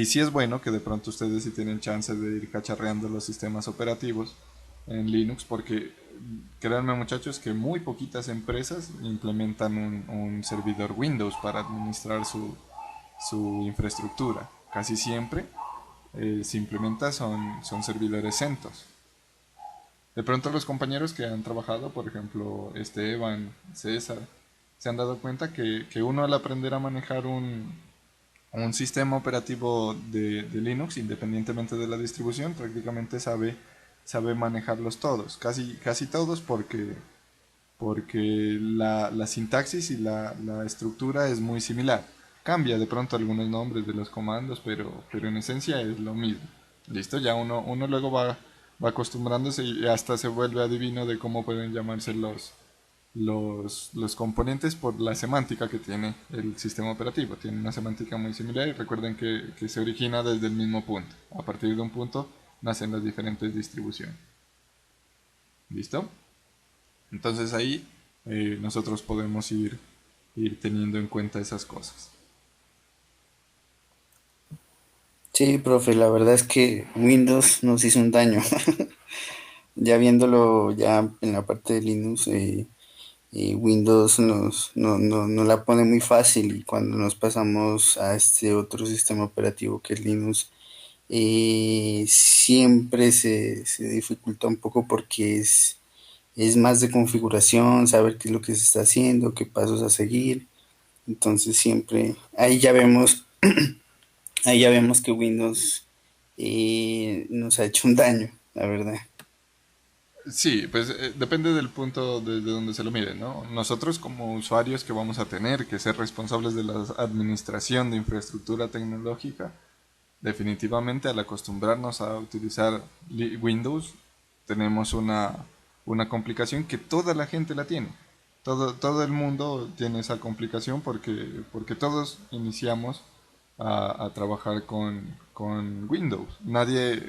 sí es bueno que de pronto ustedes si tienen chance de ir cacharreando los sistemas operativos en Linux porque créanme muchachos que muy poquitas empresas implementan un servidor Windows para administrar su infraestructura, casi siempre se implementa son servidores CentOS. De pronto los compañeros que han trabajado, por ejemplo Esteban, César, se han dado cuenta que uno al aprender a manejar un sistema operativo de Linux, independientemente de la distribución, prácticamente sabe manejarlos todos, casi todos, porque la sintaxis y la estructura es muy similar. Cambia de pronto algunos nombres de los comandos, pero en esencia es lo mismo. Listo, ya uno luego va acostumbrándose y hasta se vuelve adivino de cómo pueden llamarse los componentes por la semántica que tiene el sistema operativo. Tiene una semántica muy similar y recuerden que se origina desde el mismo punto. A partir de un punto nacen las diferentes distribuciones. ¿Listo? Entonces ahí nosotros podemos ir teniendo en cuenta esas cosas. Sí, profe, la verdad es que Windows nos hizo un daño. Ya viéndolo ya en la parte de Linux, Windows nos la pone muy fácil y cuando nos pasamos a este otro sistema operativo que es Linux, siempre se dificulta un poco porque es más de configuración, saber qué es lo que se está haciendo, qué pasos a seguir. Entonces siempre, ahí ya vemos que Windows nos ha hecho un daño, la verdad. Sí, pues depende del punto desde donde se lo mire, ¿no? Nosotros como usuarios que vamos a tener que ser responsables de la administración de infraestructura tecnológica, definitivamente al acostumbrarnos a utilizar Windows, tenemos una complicación que toda la gente la tiene. Todo el mundo tiene esa complicación porque todos iniciamos a trabajar con Windows.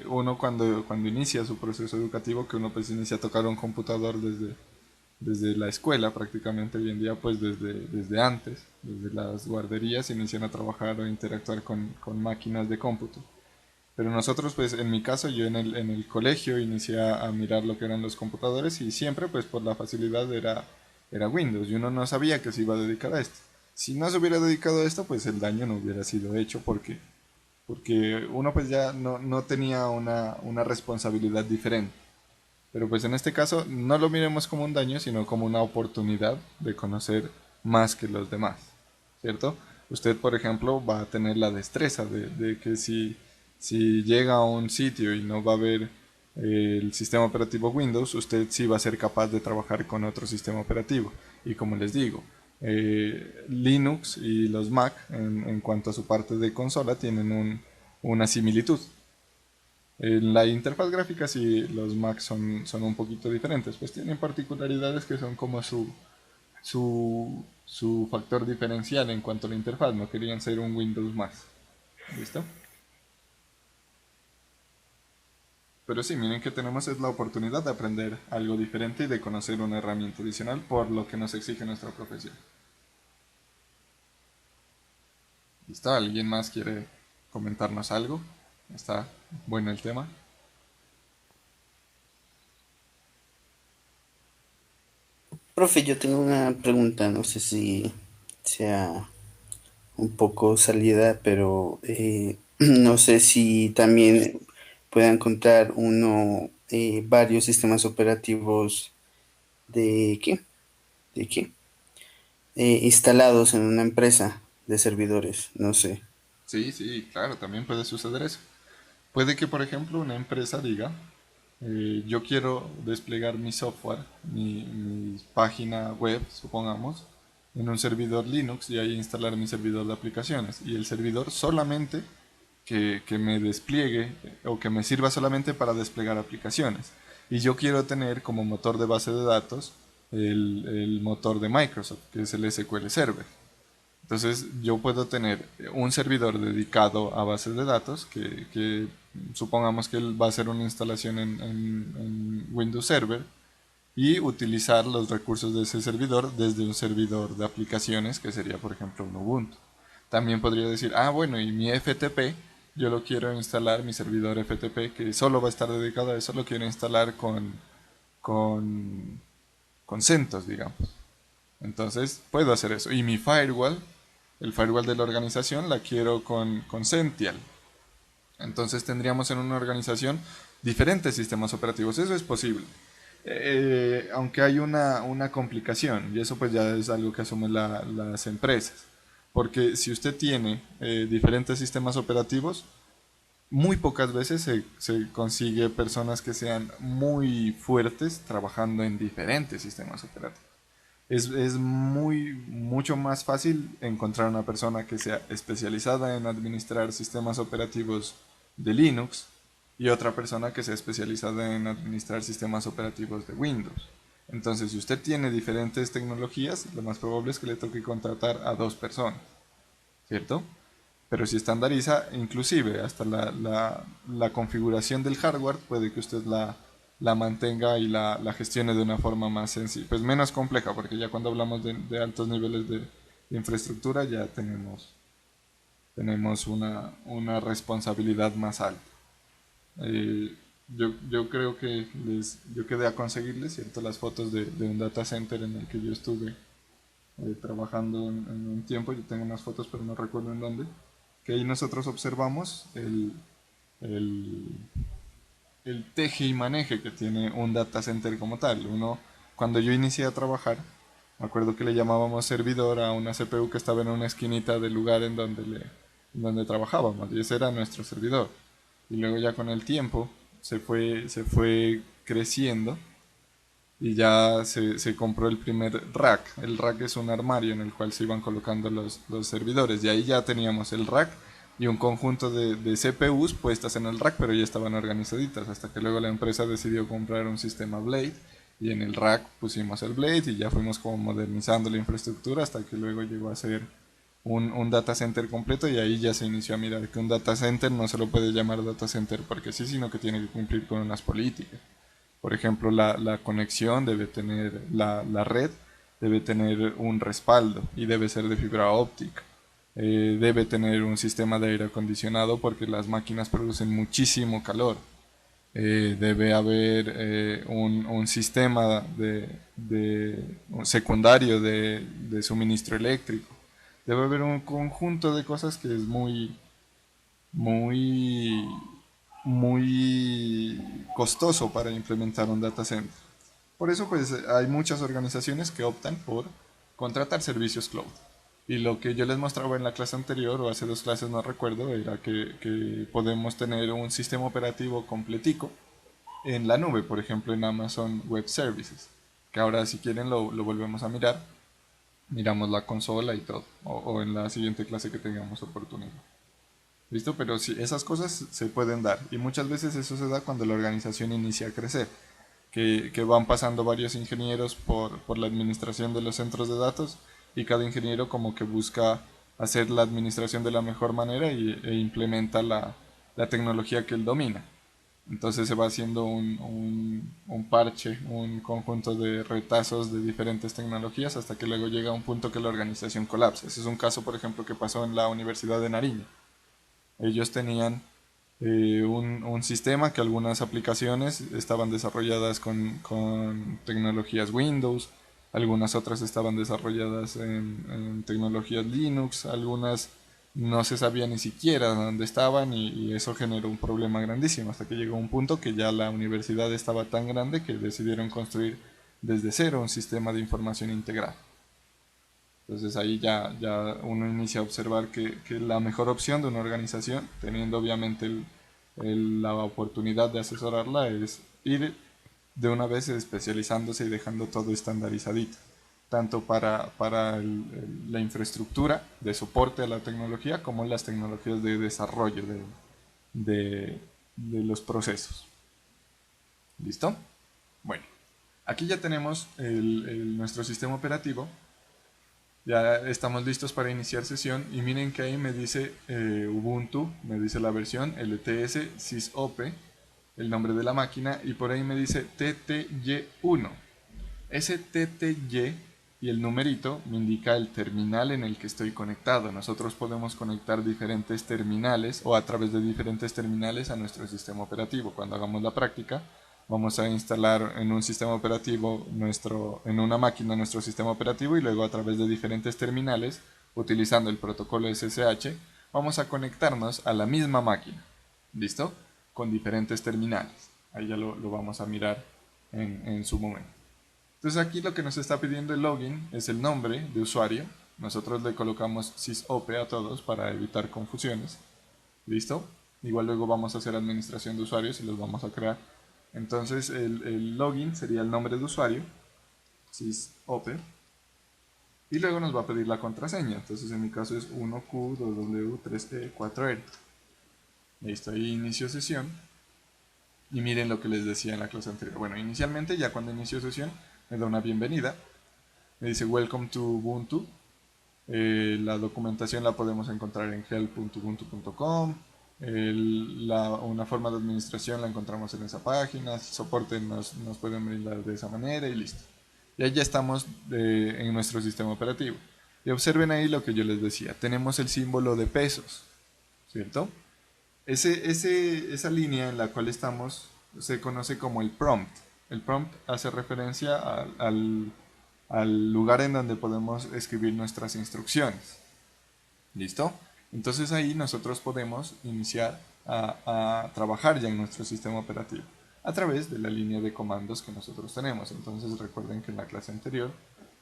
Uno cuando inicia su proceso educativo, que uno pues inicia a tocar un computador desde la escuela prácticamente, hoy en día pues desde antes, desde las guarderías inician a trabajar o interactuar con máquinas de cómputo. Pero nosotros, pues en mi caso, yo en el colegio inicié a mirar lo que eran los computadores y siempre, pues por la facilidad era Windows y uno no sabía que se iba a dedicar a esto. Si no se hubiera dedicado a esto, pues el daño no hubiera sido hecho porque uno pues ya no tenía una responsabilidad diferente. Pero pues en este caso no lo miremos como un daño, sino como una oportunidad de conocer más que los demás, ¿cierto? Usted, por ejemplo, va a tener la destreza de que si llega a un sitio y no va a ver el sistema operativo Windows, usted sí va a ser capaz de trabajar con otro sistema operativo. Y como les digo, Linux y los Mac, en cuanto a su parte de consola, tienen una similitud. En la interfaz gráfica sí los Mac son un poquito diferentes, pues tienen particularidades que son como su factor diferencial en cuanto a la interfaz, no querían ser un Windows más. ¿Listo? Pero sí, miren que tenemos es la oportunidad de aprender algo diferente y de conocer una herramienta adicional por lo que nos exige nuestra profesión. ¿Listo? ¿Alguien más quiere comentarnos algo? ¿Está bueno el tema? Profe, yo tengo una pregunta, no sé si sea un poco salida, pero no sé si también pueda encontrar uno varios sistemas operativos de qué, de qué, instalados en una empresa de servidores, no sé. Sí, sí, claro, también puede suceder eso. Puede que, por ejemplo, una empresa diga, yo quiero desplegar mi software, mi página web, supongamos, en un servidor Linux y ahí instalar mi servidor de aplicaciones. Y el servidor solamente que me despliegue o que me sirva solamente para desplegar aplicaciones. Y yo quiero tener como motor de base de datos el motor de Microsoft, que es el SQL Server. Entonces yo puedo tener un servidor dedicado a bases de datos que supongamos que él va a hacer una instalación en Windows Server y utilizar los recursos de ese servidor desde un servidor de aplicaciones que sería por ejemplo un Ubuntu. También podría decir, bueno, y mi FTP, yo lo quiero instalar, mi servidor FTP que solo va a estar dedicado a eso, lo quiero instalar con, con CentOS, digamos. Entonces puedo hacer eso. Y mi firewall, el firewall de la organización, la quiero con Sential. Entonces tendríamos en una organización diferentes sistemas operativos. Eso es posible. aunque hay una complicación, y eso pues ya es algo que asumen las empresas. Porque si usted tiene diferentes sistemas operativos, muy pocas veces se consigue personas que sean muy fuertes trabajando en diferentes sistemas operativos. Es mucho más fácil encontrar una persona que sea especializada en administrar sistemas operativos de Linux y otra persona que sea especializada en administrar sistemas operativos de Windows. Entonces, si usted tiene diferentes tecnologías, lo más probable es que le toque contratar a dos personas, ¿cierto? Pero si estandariza, inclusive hasta la configuración del hardware, puede que usted la mantenga y la gestione de una forma más sencilla, pues menos compleja, porque ya cuando hablamos de altos niveles de infraestructura ya tenemos una responsabilidad más alta. Yo creo que yo quedé a conseguirles, ¿cierto? Las fotos de un data center en el que yo estuve trabajando en un tiempo. Yo tengo unas fotos, pero no recuerdo en dónde. Que ahí nosotros observamos el, el teje y maneje que tiene un data center como tal. Cuando yo inicié a trabajar, me acuerdo que le llamábamos servidor a una CPU que estaba en una esquinita del lugar en donde trabajábamos, y ese era nuestro servidor. Y luego ya con el tiempo se fue creciendo y ya se compró el primer rack. El rack es un armario en el cual se iban colocando los servidores. Y ahí ya teníamos el rack y un conjunto de CPUs puestas en el rack, pero ya estaban organizaditas. Hasta que luego la empresa decidió comprar un sistema Blade. Y en el rack pusimos el Blade y ya fuimos como modernizando la infraestructura hasta que luego llegó a ser un data center completo. Y ahí ya se inició a mirar que un data center no se lo puede llamar data center porque sí, sino que tiene que cumplir con unas políticas. Por ejemplo, la conexión debe tener, la red debe tener un respaldo y debe ser de fibra óptica. Debe tener un sistema de aire acondicionado porque las máquinas producen muchísimo calor. Debe haber un sistema un secundario de suministro eléctrico. Debe haber un conjunto de cosas que es muy, muy costoso para implementar un data center. Por eso pues hay muchas organizaciones que optan por contratar servicios cloud. Y lo que yo les mostraba en la clase anterior, o hace dos clases no recuerdo, era que podemos tener un sistema operativo completico en la nube, por ejemplo en Amazon Web Services. Que ahora si quieren lo volvemos a mirar, miramos la consola y todo, o en la siguiente clase que tengamos oportunidad. ¿Listo? Pero sí, esas cosas se pueden dar. Y muchas veces eso se da cuando la organización inicia a crecer. Que van pasando varios ingenieros por la administración de los centros de datos y cada ingeniero como que busca hacer la administración de la mejor manera e implementa la tecnología que él domina. Entonces se va haciendo un parche, un conjunto de retazos de diferentes tecnologías hasta que luego llega a un punto que la organización colapsa. Ese es un caso, por ejemplo, que pasó en la Universidad de Nariño. Ellos tenían un sistema que algunas aplicaciones estaban desarrolladas con tecnologías Windows, algunas otras estaban desarrolladas en tecnologías Linux, algunas no se sabía ni siquiera dónde estaban y eso generó un problema grandísimo hasta que llegó un punto que ya la universidad estaba tan grande que decidieron construir desde cero un sistema de información integral. Entonces ahí ya uno inicia a observar que la mejor opción de una organización, teniendo obviamente la oportunidad de asesorarla, es ir de una vez especializándose y dejando todo estandarizadito, tanto para la infraestructura de soporte a la tecnología como las tecnologías de desarrollo de los procesos. ¿Listo? Bueno, aquí ya tenemos nuestro sistema operativo. Ya estamos listos para iniciar sesión y miren que ahí me dice Ubuntu, me dice la versión LTS sysop, el nombre de la máquina, y por ahí me dice TTY1. Ese TTY y el numerito me indica el terminal en el que estoy conectado. Nosotros podemos conectar diferentes terminales o a través de diferentes terminales a nuestro sistema operativo. Cuando hagamos la práctica, vamos a instalar en un sistema operativo en una máquina nuestro sistema operativo y luego a través de diferentes terminales, utilizando el protocolo SSH, vamos a conectarnos a la misma máquina. ¿Listo? Con diferentes terminales. Ahí ya lo vamos a mirar en su momento. Entonces aquí lo que nos está pidiendo el login es el nombre de usuario. Nosotros le colocamos sysop a todos para evitar confusiones. ¿Listo? Igual luego vamos a hacer administración de usuarios y los vamos a crear. Entonces el login sería el nombre de usuario, sysop, y luego nos va a pedir la contraseña. Entonces en mi caso es 1Q2W3E4R. Listo, ahí inicio sesión. Y miren lo que les decía en la clase anterior. Bueno, inicialmente ya cuando inicio sesión me da una bienvenida. Me dice Welcome to Ubuntu. La documentación la podemos encontrar en help.ubuntu.com. Una forma de administración la encontramos en esa página. Soporte nos pueden brindar de esa manera y listo. Y ahí ya estamos en nuestro sistema operativo. Y observen ahí lo que yo les decía. Tenemos el símbolo de pesos, ¿cierto? Esa línea en la cual estamos se conoce como el prompt. El prompt hace referencia al lugar en donde podemos escribir nuestras instrucciones. ¿Listo? Entonces ahí nosotros podemos iniciar a trabajar ya en nuestro sistema operativo a través de la línea de comandos que nosotros tenemos. Entonces recuerden que en la clase anterior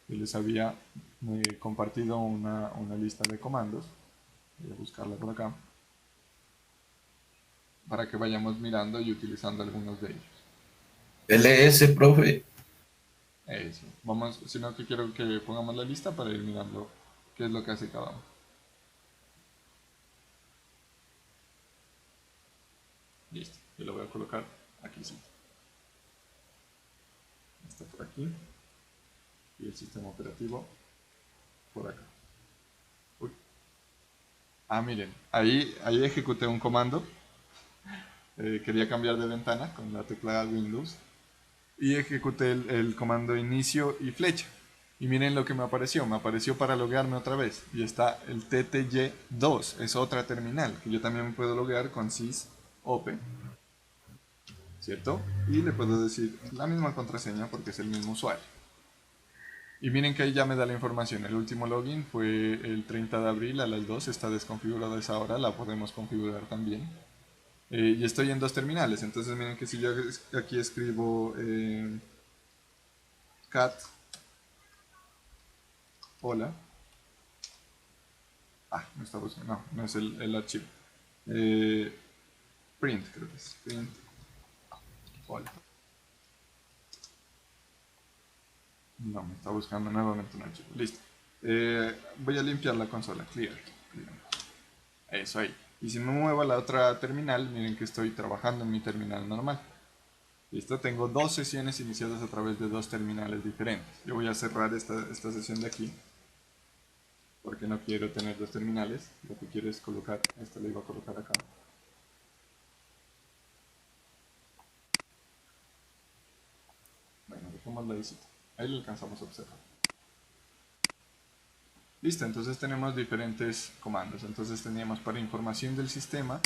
yo les había compartido una lista de comandos. Voy a buscarla por acá para que vayamos mirando y utilizando algunos de ellos. LS, profe. Eso. Vamos, sino que quiero que pongamos la lista para ir mirando qué es lo que hace cada uno. Listo, yo lo voy a colocar aquí, sí. Está por aquí. Y el sistema operativo por acá. Uy. Ah, miren, ahí ejecuté un comando. Quería cambiar de ventana con la tecla Windows. Y ejecuté el comando inicio y flecha. Y miren lo que me apareció. Me apareció para loguearme otra vez. Y está el TTY2. Es otra terminal. Que yo también me puedo loguear con sysop. ¿Cierto? Y le puedo decir la misma contraseña porque es el mismo usuario. Y miren que ahí ya me da la información. El último login fue el 30 de abril a las 2. Está desconfigurada esa hora. La podemos configurar también. Y estoy en dos terminales. Entonces miren que si yo aquí escribo cat hola. Me está buscando. No, no es el archivo. Print, creo que es. Print hola. No, me está buscando nuevamente un archivo. Listo. Voy a limpiar la consola. Clear. Eso ahí. Y si me muevo a la otra terminal, miren que estoy trabajando en mi terminal normal. Listo, tengo dos sesiones iniciadas a través de dos terminales diferentes. Yo voy a cerrar esta sesión de aquí, porque no quiero tener dos terminales. Lo que quiero es colocar, esta la iba a colocar acá. Bueno, dejemos la visita. Ahí lo alcanzamos a observar. Listo, entonces tenemos diferentes comandos. Entonces teníamos para información del sistema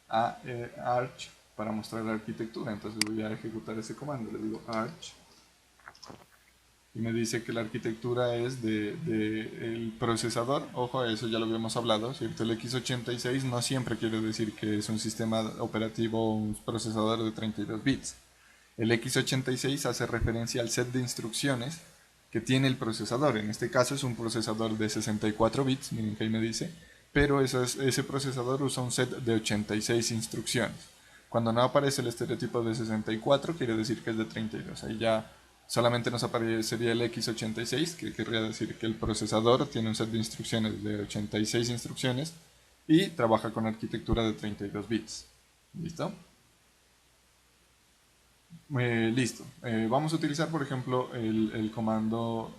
a arch para mostrar la arquitectura. Entonces voy a ejecutar ese comando. Le digo arch y me dice que la arquitectura es el procesador. Ojo, eso ya lo habíamos hablado, ¿cierto? El x86 no siempre quiere decir que es un sistema operativo o un procesador de 32 bits. El x86 hace referencia al set de instrucciones que tiene el procesador. En este caso es un procesador de 64 bits, miren que ahí me dice, pero ese procesador usa un set de 86 instrucciones. Cuando no aparece el estereotipo de 64, quiere decir que es de 32. Ahí ya solamente nos aparecería el x86, que querría decir que el procesador tiene un set de instrucciones de 86 instrucciones y trabaja con arquitectura de 32 bits. ¿Listo? Listo. Vamos a utilizar, por ejemplo, el comando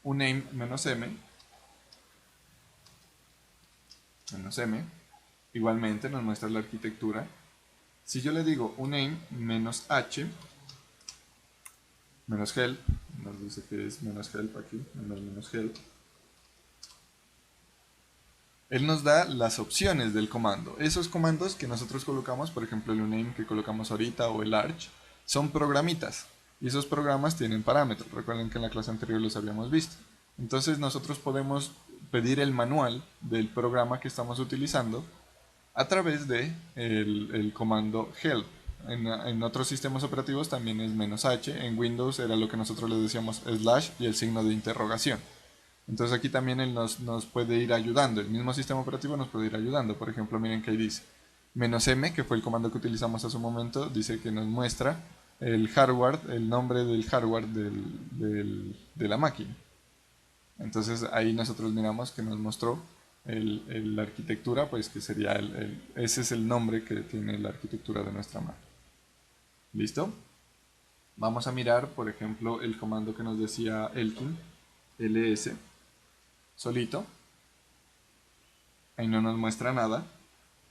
uname -m. -m. Igualmente nos muestra la arquitectura. Si yo le digo uname -h, -help, nos dice que es -help aquí, -help. Él nos da las opciones del comando. Esos comandos que nosotros colocamos, por ejemplo el uname que colocamos ahorita o el arch, son programitas. Y esos programas tienen parámetros. Recuerden que en la clase anterior los habíamos visto. Entonces nosotros podemos pedir el manual del programa que estamos utilizando a través de el comando help. en otros sistemas operativos también es "-h", en Windows era lo que nosotros le decíamos slash y el signo de interrogación. Entonces aquí también él nos puede ir ayudando, el mismo sistema operativo nos puede ir ayudando. Por ejemplo, miren que ahí dice "-m", que fue el comando que utilizamos hace un momento, dice que nos muestra el hardware, el nombre del hardware de la máquina. Entonces ahí nosotros miramos que nos mostró la arquitectura, pues que sería ese es el nombre que tiene la arquitectura de nuestra máquina. ¿Listo? Vamos a mirar, por ejemplo, el comando que nos decía Elkin, ls, solito. Ahí no nos muestra nada.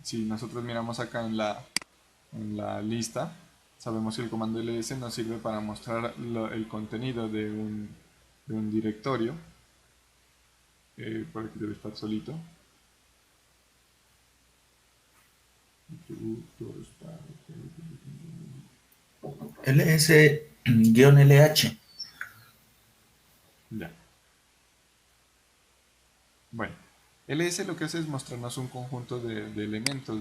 Si nosotros miramos acá en la lista, sabemos que el comando ls nos sirve para mostrar el contenido de un directorio. Por aquí debe estar solito. ls-lh. Ya. Bueno, ls lo que hace es mostrarnos un conjunto de elementos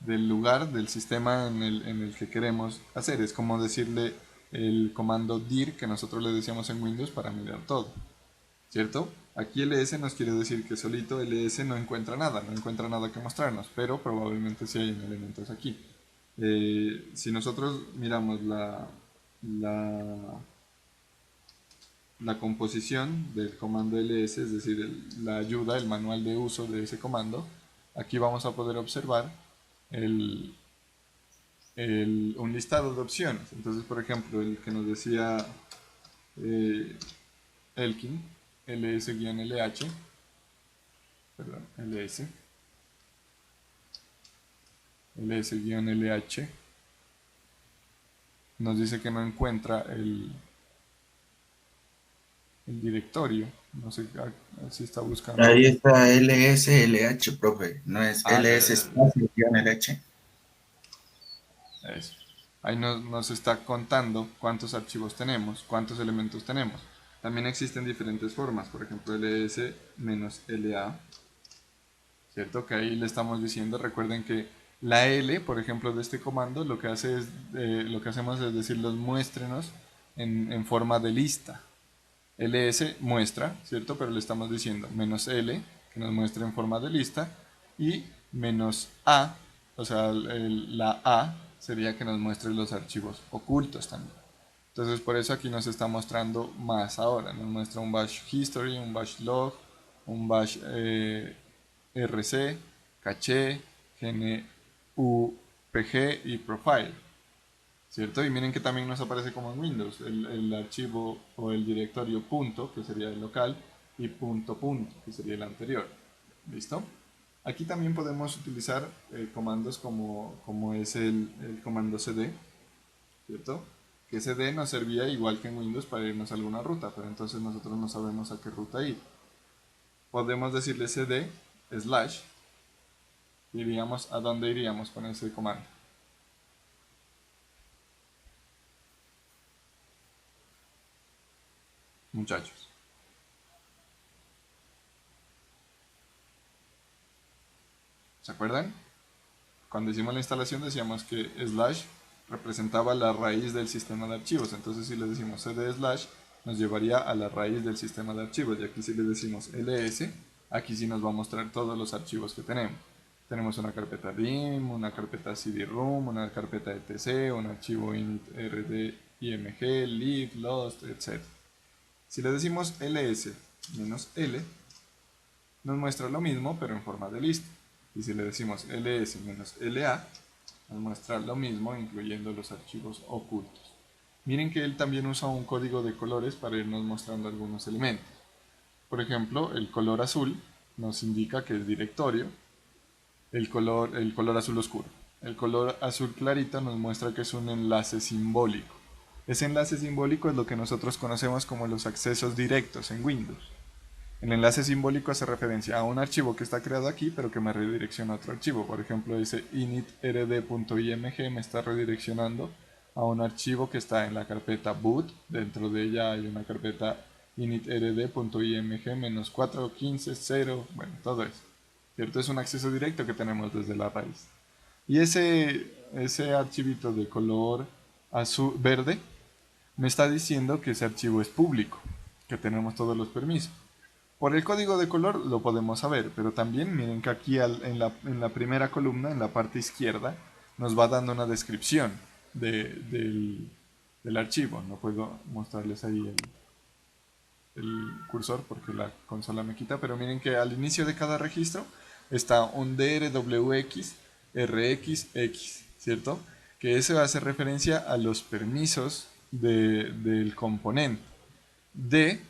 del lugar, del sistema en el que queremos hacer. Es como decirle el comando dir que nosotros le decíamos en Windows para mirar todo, ¿cierto? Aquí ls nos quiere decir que solito ls no encuentra nada que mostrarnos, pero probablemente sí hay elementos aquí. Si nosotros miramos la composición del comando ls, es decir, la ayuda, el manual de uso de ese comando, aquí vamos a poder observar un listado de opciones. Entonces, por ejemplo, el que nos decía Elkin, ls-lh, perdón, ls-lh, nos dice que no encuentra el directorio. No sé si está buscando. Ahí está ls-lh, profe. No es Ah, ls-lh. eso. Ahí nos está contando cuántos archivos tenemos, cuántos elementos tenemos. También existen diferentes formas, por ejemplo ls-la, ¿cierto? Que ahí le estamos diciendo, recuerden que la L, por ejemplo, de este comando, lo que hacemos es decirlos muéstrenos en forma de lista. ls muestra, ¿cierto? Pero le estamos diciendo "-l", que nos muestre en forma de lista, y "-a", o sea, la A sería que nos muestre los archivos ocultos también. Entonces por eso aquí nos está mostrando más ahora, nos muestra un bash history, un bash log, un bash rc, caché, gnupg y profile, ¿cierto? Y miren que también nos aparece como en Windows el archivo o el directorio punto, que sería el local, y punto, que sería el anterior. ¿Listo? Aquí también podemos utilizar comandos como es el comando cd, ¿cierto? Que cd nos servía igual que en Windows para irnos a alguna ruta, pero entonces nosotros no sabemos a qué ruta ir. Podemos decirle cd slash y diríamos a dónde iríamos con ese comando. Muchachos. ¿Se acuerdan? Cuando hicimos la instalación decíamos que slash representaba la raíz del sistema de archivos. Entonces si le decimos cd slash nos llevaría a la raíz del sistema de archivos. Y aquí si le decimos ls, aquí sí nos va a mostrar todos los archivos que tenemos. Tenemos una carpeta dim, una carpeta cd-room, una carpeta etc, un archivo init rd img, lib, lost, etc. Si le decimos ls-l, nos muestra lo mismo pero en forma de lista. Y si le decimos ls-la, nos muestra lo mismo incluyendo los archivos ocultos. Miren que él también usa un código de colores para irnos mostrando algunos elementos. Por ejemplo, el color azul nos indica que es directorio, el color azul oscuro. El color azul clarito nos muestra que es un enlace simbólico. Ese enlace simbólico es lo que nosotros conocemos como los accesos directos en Windows. El enlace simbólico hace referencia a un archivo que está creado aquí, pero que me redirecciona a otro archivo. Por ejemplo, ese initrd.img me está redireccionando a un archivo que está en la carpeta boot. Dentro de ella hay una carpeta initrd.img-415.0, bueno, todo eso. ¿Cierto? Es un acceso directo que tenemos desde la raíz. Y ese ese archivito de color azul, verde, me está diciendo que ese archivo es público, que tenemos todos los permisos. Por el código de color lo podemos saber, pero también miren que aquí en la primera columna, en la parte izquierda, nos va dando una descripción del archivo. No puedo mostrarles ahí el cursor porque la consola me quita, pero miren que al inicio de cada registro está un DRWX RXX, ¿cierto? Que eso hace referencia a los permisos del componente. D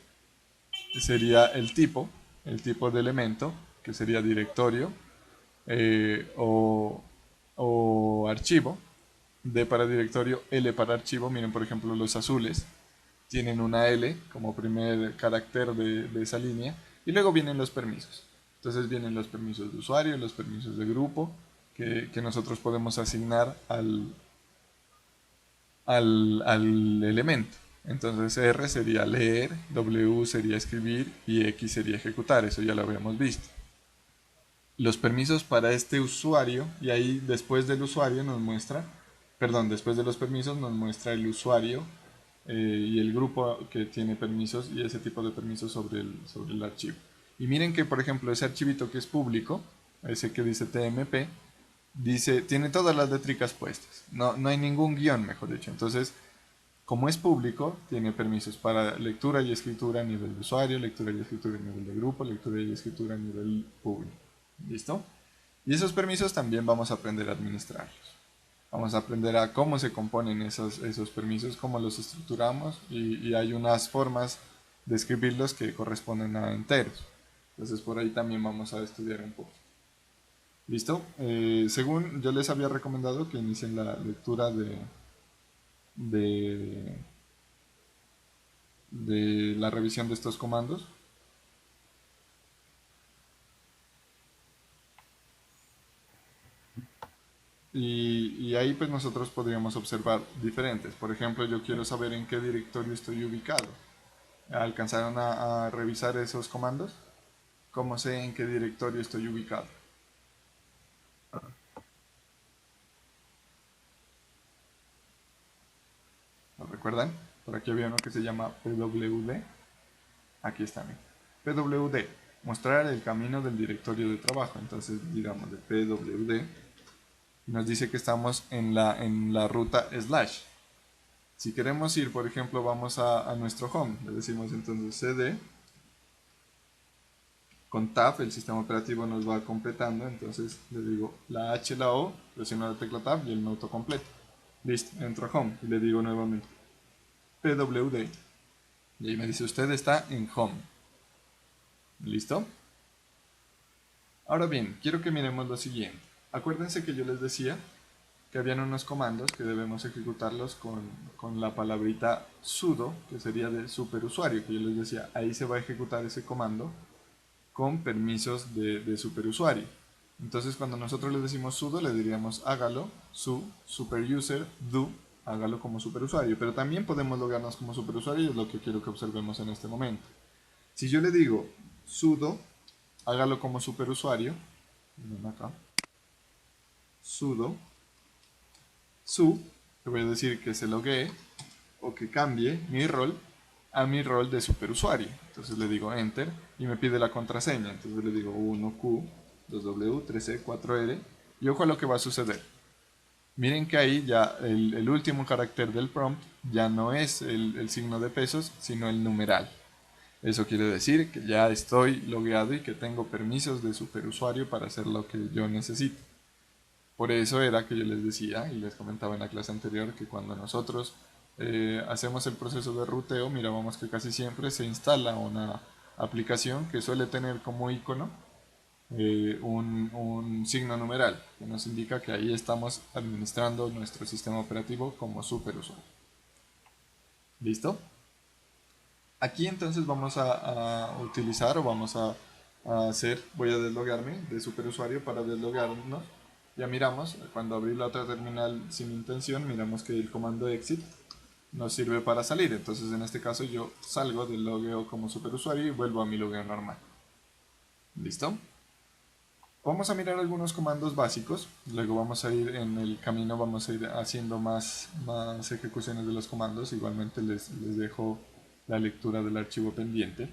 sería el tipo de elemento, que sería directorio o archivo. D para directorio, L para archivo. Miren, por ejemplo, los azules tienen una L como primer carácter de esa línea. Y luego vienen los permisos. Entonces vienen los permisos de usuario, los permisos de grupo, que nosotros podemos asignar al elemento. Entonces R sería leer, W sería escribir y X sería ejecutar. Eso ya lo habíamos visto. Los permisos para este usuario, y ahí después del usuario nos muestra, perdón, después de los permisos nos muestra el usuario y el grupo que tiene permisos y ese tipo de permisos sobre el archivo. Y miren que, por ejemplo, ese archivito que es público, ese que dice TMP, tiene todas las letricas puestas. No hay ningún guión, mejor dicho. Entonces, como es público, tiene permisos para lectura y escritura a nivel de usuario, lectura y escritura a nivel de grupo, lectura y escritura a nivel público. ¿Listo? Y esos permisos también vamos a aprender a administrarlos. Vamos a aprender a cómo se componen esos permisos, cómo los estructuramos y hay unas formas de escribirlos que corresponden a enteros. Entonces por ahí también vamos a estudiar un poco. ¿Listo? Según yo les había recomendado que inicien la lectura de la revisión de estos comandos. Y ahí pues nosotros podríamos observar diferentes. Por ejemplo, yo quiero saber en qué directorio estoy ubicado. ¿Alcanzaron a revisar esos comandos? ¿Cómo sé en qué directorio estoy ubicado? ¿Lo recuerdan? Por aquí había uno que se llama PWD. Aquí está, miren. PWD, mostrar el camino del directorio de trabajo. Entonces, digamos de PWD, nos dice que estamos en la ruta /. Si queremos ir, por ejemplo, vamos a nuestro home. Le decimos entonces cd. Con tab el sistema operativo nos va completando. Entonces le digo la H, la O, presiono la tecla tab y él me autocompleta. Listo, entro a home y le digo nuevamente PWD. Y ahí me dice usted está en home. ¿Listo? Ahora bien, quiero que miremos lo siguiente. Acuérdense que yo les decía que habían unos comandos que debemos ejecutarlos con la palabrita sudo, que sería de superusuario, que yo les decía, ahí se va a ejecutar ese comando con permisos de superusuario. Entonces cuando nosotros le decimos sudo, le diríamos hágalo, superuser, do, hágalo como superusuario, pero también podemos logarnos como superusuario y es lo que quiero que observemos en este momento. Si yo le digo sudo, hágalo como superusuario, miren acá, sudo, le voy a decir que se loguee o que cambie mi rol a mi rol de superusuario. Entonces le digo enter y me pide la contraseña. Entonces le digo 1Q, 2W, 3C, 4R y ojo a lo que va a suceder. Miren que ahí ya el último carácter del prompt ya no es el signo de pesos, sino el numeral. Eso quiere decir que ya estoy logueado y que tengo permisos de superusuario para hacer lo que yo necesito. Por eso era que yo les decía y les comentaba en la clase anterior que cuando nosotros hacemos el proceso de ruteo, mirábamos que casi siempre se instala una aplicación que suele tener como icono un signo numeral, que nos indica que ahí estamos administrando nuestro sistema operativo como superusuario. ¿Listo? Aquí entonces vamos a utilizar o vamos a hacer, voy a deslogarme de superusuario para deslogarnos. Ya miramos, cuando abrí la otra terminal sin intención, miramos que el comando exit nos sirve para salir. Entonces en este caso yo salgo del logueo como superusuario y vuelvo a mi logueo normal. ¿Listo? Vamos a mirar algunos comandos básicos, luego vamos a ir en el camino, vamos a ir haciendo más ejecuciones de los comandos, igualmente les dejo la lectura del archivo pendiente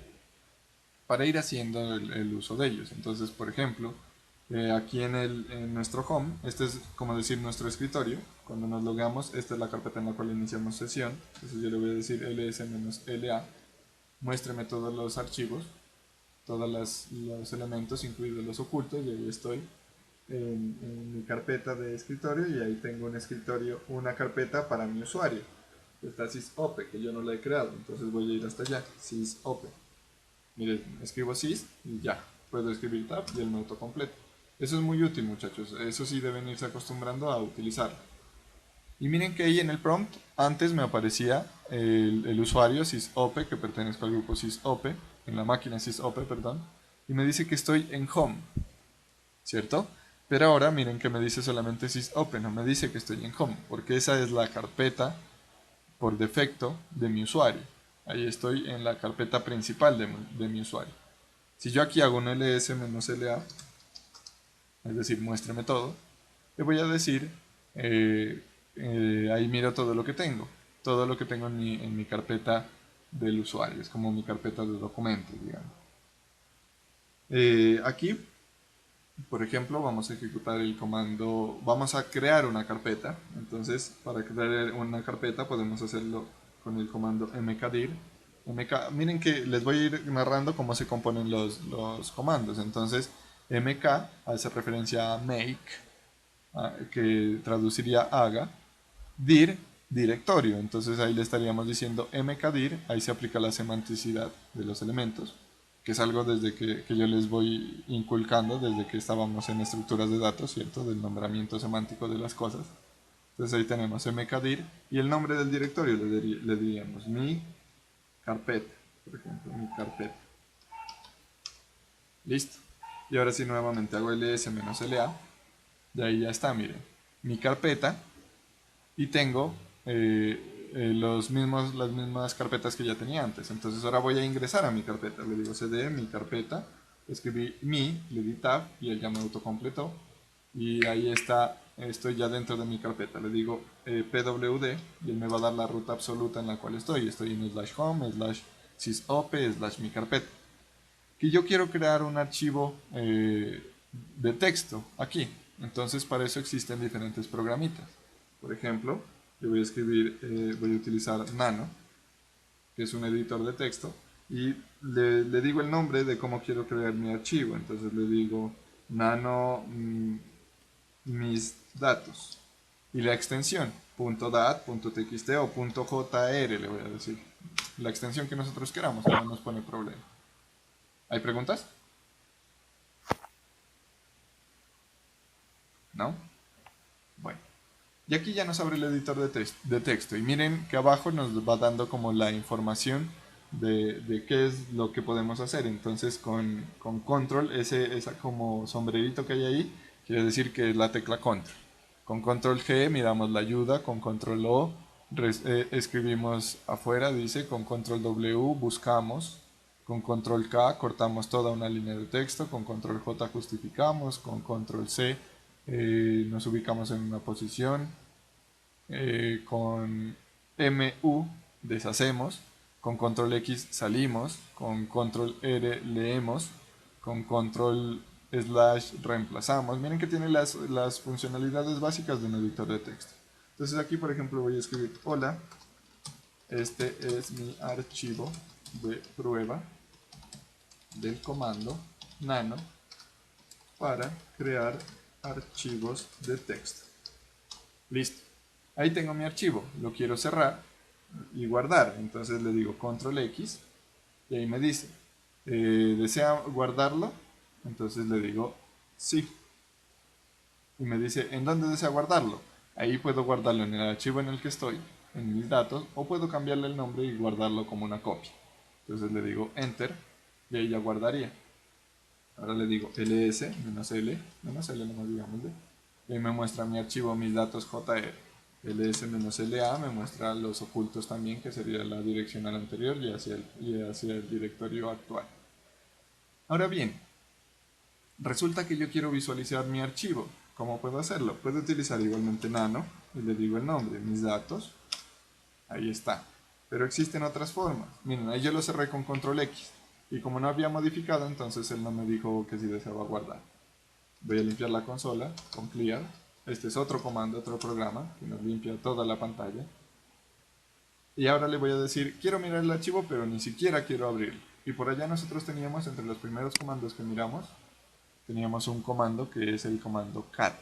para ir haciendo el uso de ellos. Entonces, por ejemplo, aquí en nuestro home, este es como decir nuestro escritorio. Cuando nos logueamos, esta es la carpeta en la cual iniciamos sesión. Entonces yo le voy a decir ls-la, muéstreme todos los archivos, todos los elementos, incluidos los ocultos, y ahí estoy en mi carpeta de escritorio, y ahí tengo un escritorio, una carpeta para mi usuario. Está sysope, que yo no la he creado, entonces voy a ir hasta allá, sysope. Miren, escribo sys y ya, puedo escribir tab y él me autocompleta. Eso es muy útil, muchachos, eso sí deben irse acostumbrando a utilizarlo. Y miren que ahí en el prompt, antes me aparecía el usuario sysope, que pertenezco al grupo sysope, en la máquina sysope, perdón, y me dice que estoy en home, ¿cierto? Pero ahora miren que me dice solamente sysope, no me dice que estoy en home, porque esa es la carpeta por defecto de mi usuario. Ahí estoy en la carpeta principal de mi usuario. Si yo aquí hago un ls-la, es decir, muéstreme todo, le voy a decir, ahí miro todo lo que tengo en mi carpeta del usuario, es como mi carpeta de documentos, digamos. Aquí, por ejemplo, vamos a ejecutar el comando, vamos a crear una carpeta. Entonces, para crear una carpeta podemos hacerlo con el comando mkdir. Miren que les voy a ir narrando cómo se componen los comandos. Entonces, mk hace referencia a make, que traduciría haga, dir, directorio. Entonces ahí le estaríamos diciendo mkdir, ahí se aplica la semanticidad de los elementos, que es algo desde que yo les voy inculcando desde que estábamos en estructuras de datos, ¿cierto? Del nombramiento semántico de las cosas. Entonces ahí tenemos mkdir y el nombre del directorio le diríamos mi carpeta, por ejemplo, mi carpeta. Listo. Y ahora sí nuevamente hago ls-la, de ahí ya está, miren, mi carpeta, y tengo las mismas carpetas que ya tenía antes. Entonces ahora voy a ingresar a mi carpeta, le digo cd, mi carpeta, escribí mi, le di tab y él ya me autocompletó, y ahí está, estoy ya dentro de mi carpeta. Le digo pwd y él me va a dar la ruta absoluta en la cual estoy en /home, /sysope, /mi carpeta. Que yo quiero crear un archivo de texto aquí, entonces para eso existen diferentes programitas. Por ejemplo, yo voy a escribir, voy a utilizar Nano, que es un editor de texto, y le digo el nombre de cómo quiero crear mi archivo. Entonces le digo Nano mis datos, y la extensión .dat, .txt o .jr, le voy a decir la extensión que nosotros queramos, no nos pone problema. ¿Hay preguntas? ¿No? Bueno. Y aquí ya nos abre el editor de texto. Y miren que abajo nos va dando como la información de qué es lo que podemos hacer. Entonces con control, esa como sombrerito que hay ahí, quiere decir que es la tecla control. Con control G miramos la ayuda, con control O escribimos afuera, dice, con control W buscamos, con control K cortamos toda una línea de texto, con control J justificamos, con control C nos ubicamos en una posición, con MU deshacemos, con control X salimos, con control R leemos, con control slash reemplazamos. Miren que tiene las funcionalidades básicas de un editor de texto. Entonces aquí por ejemplo voy a escribir hola, este es mi archivo de prueba del comando nano para crear archivos de texto. Listo. Ahí tengo mi archivo. Lo quiero cerrar y guardar. Entonces le digo control X y ahí me dice, ¿desea guardarlo? Entonces le digo sí. Y me dice, ¿en dónde desea guardarlo? Ahí puedo guardarlo en el archivo en el que estoy, en mis datos, o puedo cambiarle el nombre y guardarlo como una copia. Entonces le digo enter y ahí ya guardaría. Ahora le digo ls, -l nomás digámosle, y ahí me muestra mi archivo, mis datos JR. ls-la me muestra los ocultos también, que sería la direccional anterior y hacia el directorio actual. Ahora bien, Resulta que yo quiero visualizar mi archivo. ¿Cómo puedo hacerlo? Puedo utilizar igualmente nano y le digo el nombre, mis datos. Ahí está. Pero existen otras formas. Miren, ahí yo lo cerré con control X. Y como no había modificado, entonces él no me dijo que si deseaba guardar. Voy a limpiar la consola con clear. Este es otro comando, otro programa que nos limpia toda la pantalla. Y ahora le voy a decir, quiero mirar el archivo, pero ni siquiera quiero abrirlo. Y por allá nosotros teníamos, entre los primeros comandos que miramos, teníamos un comando que es el comando cat.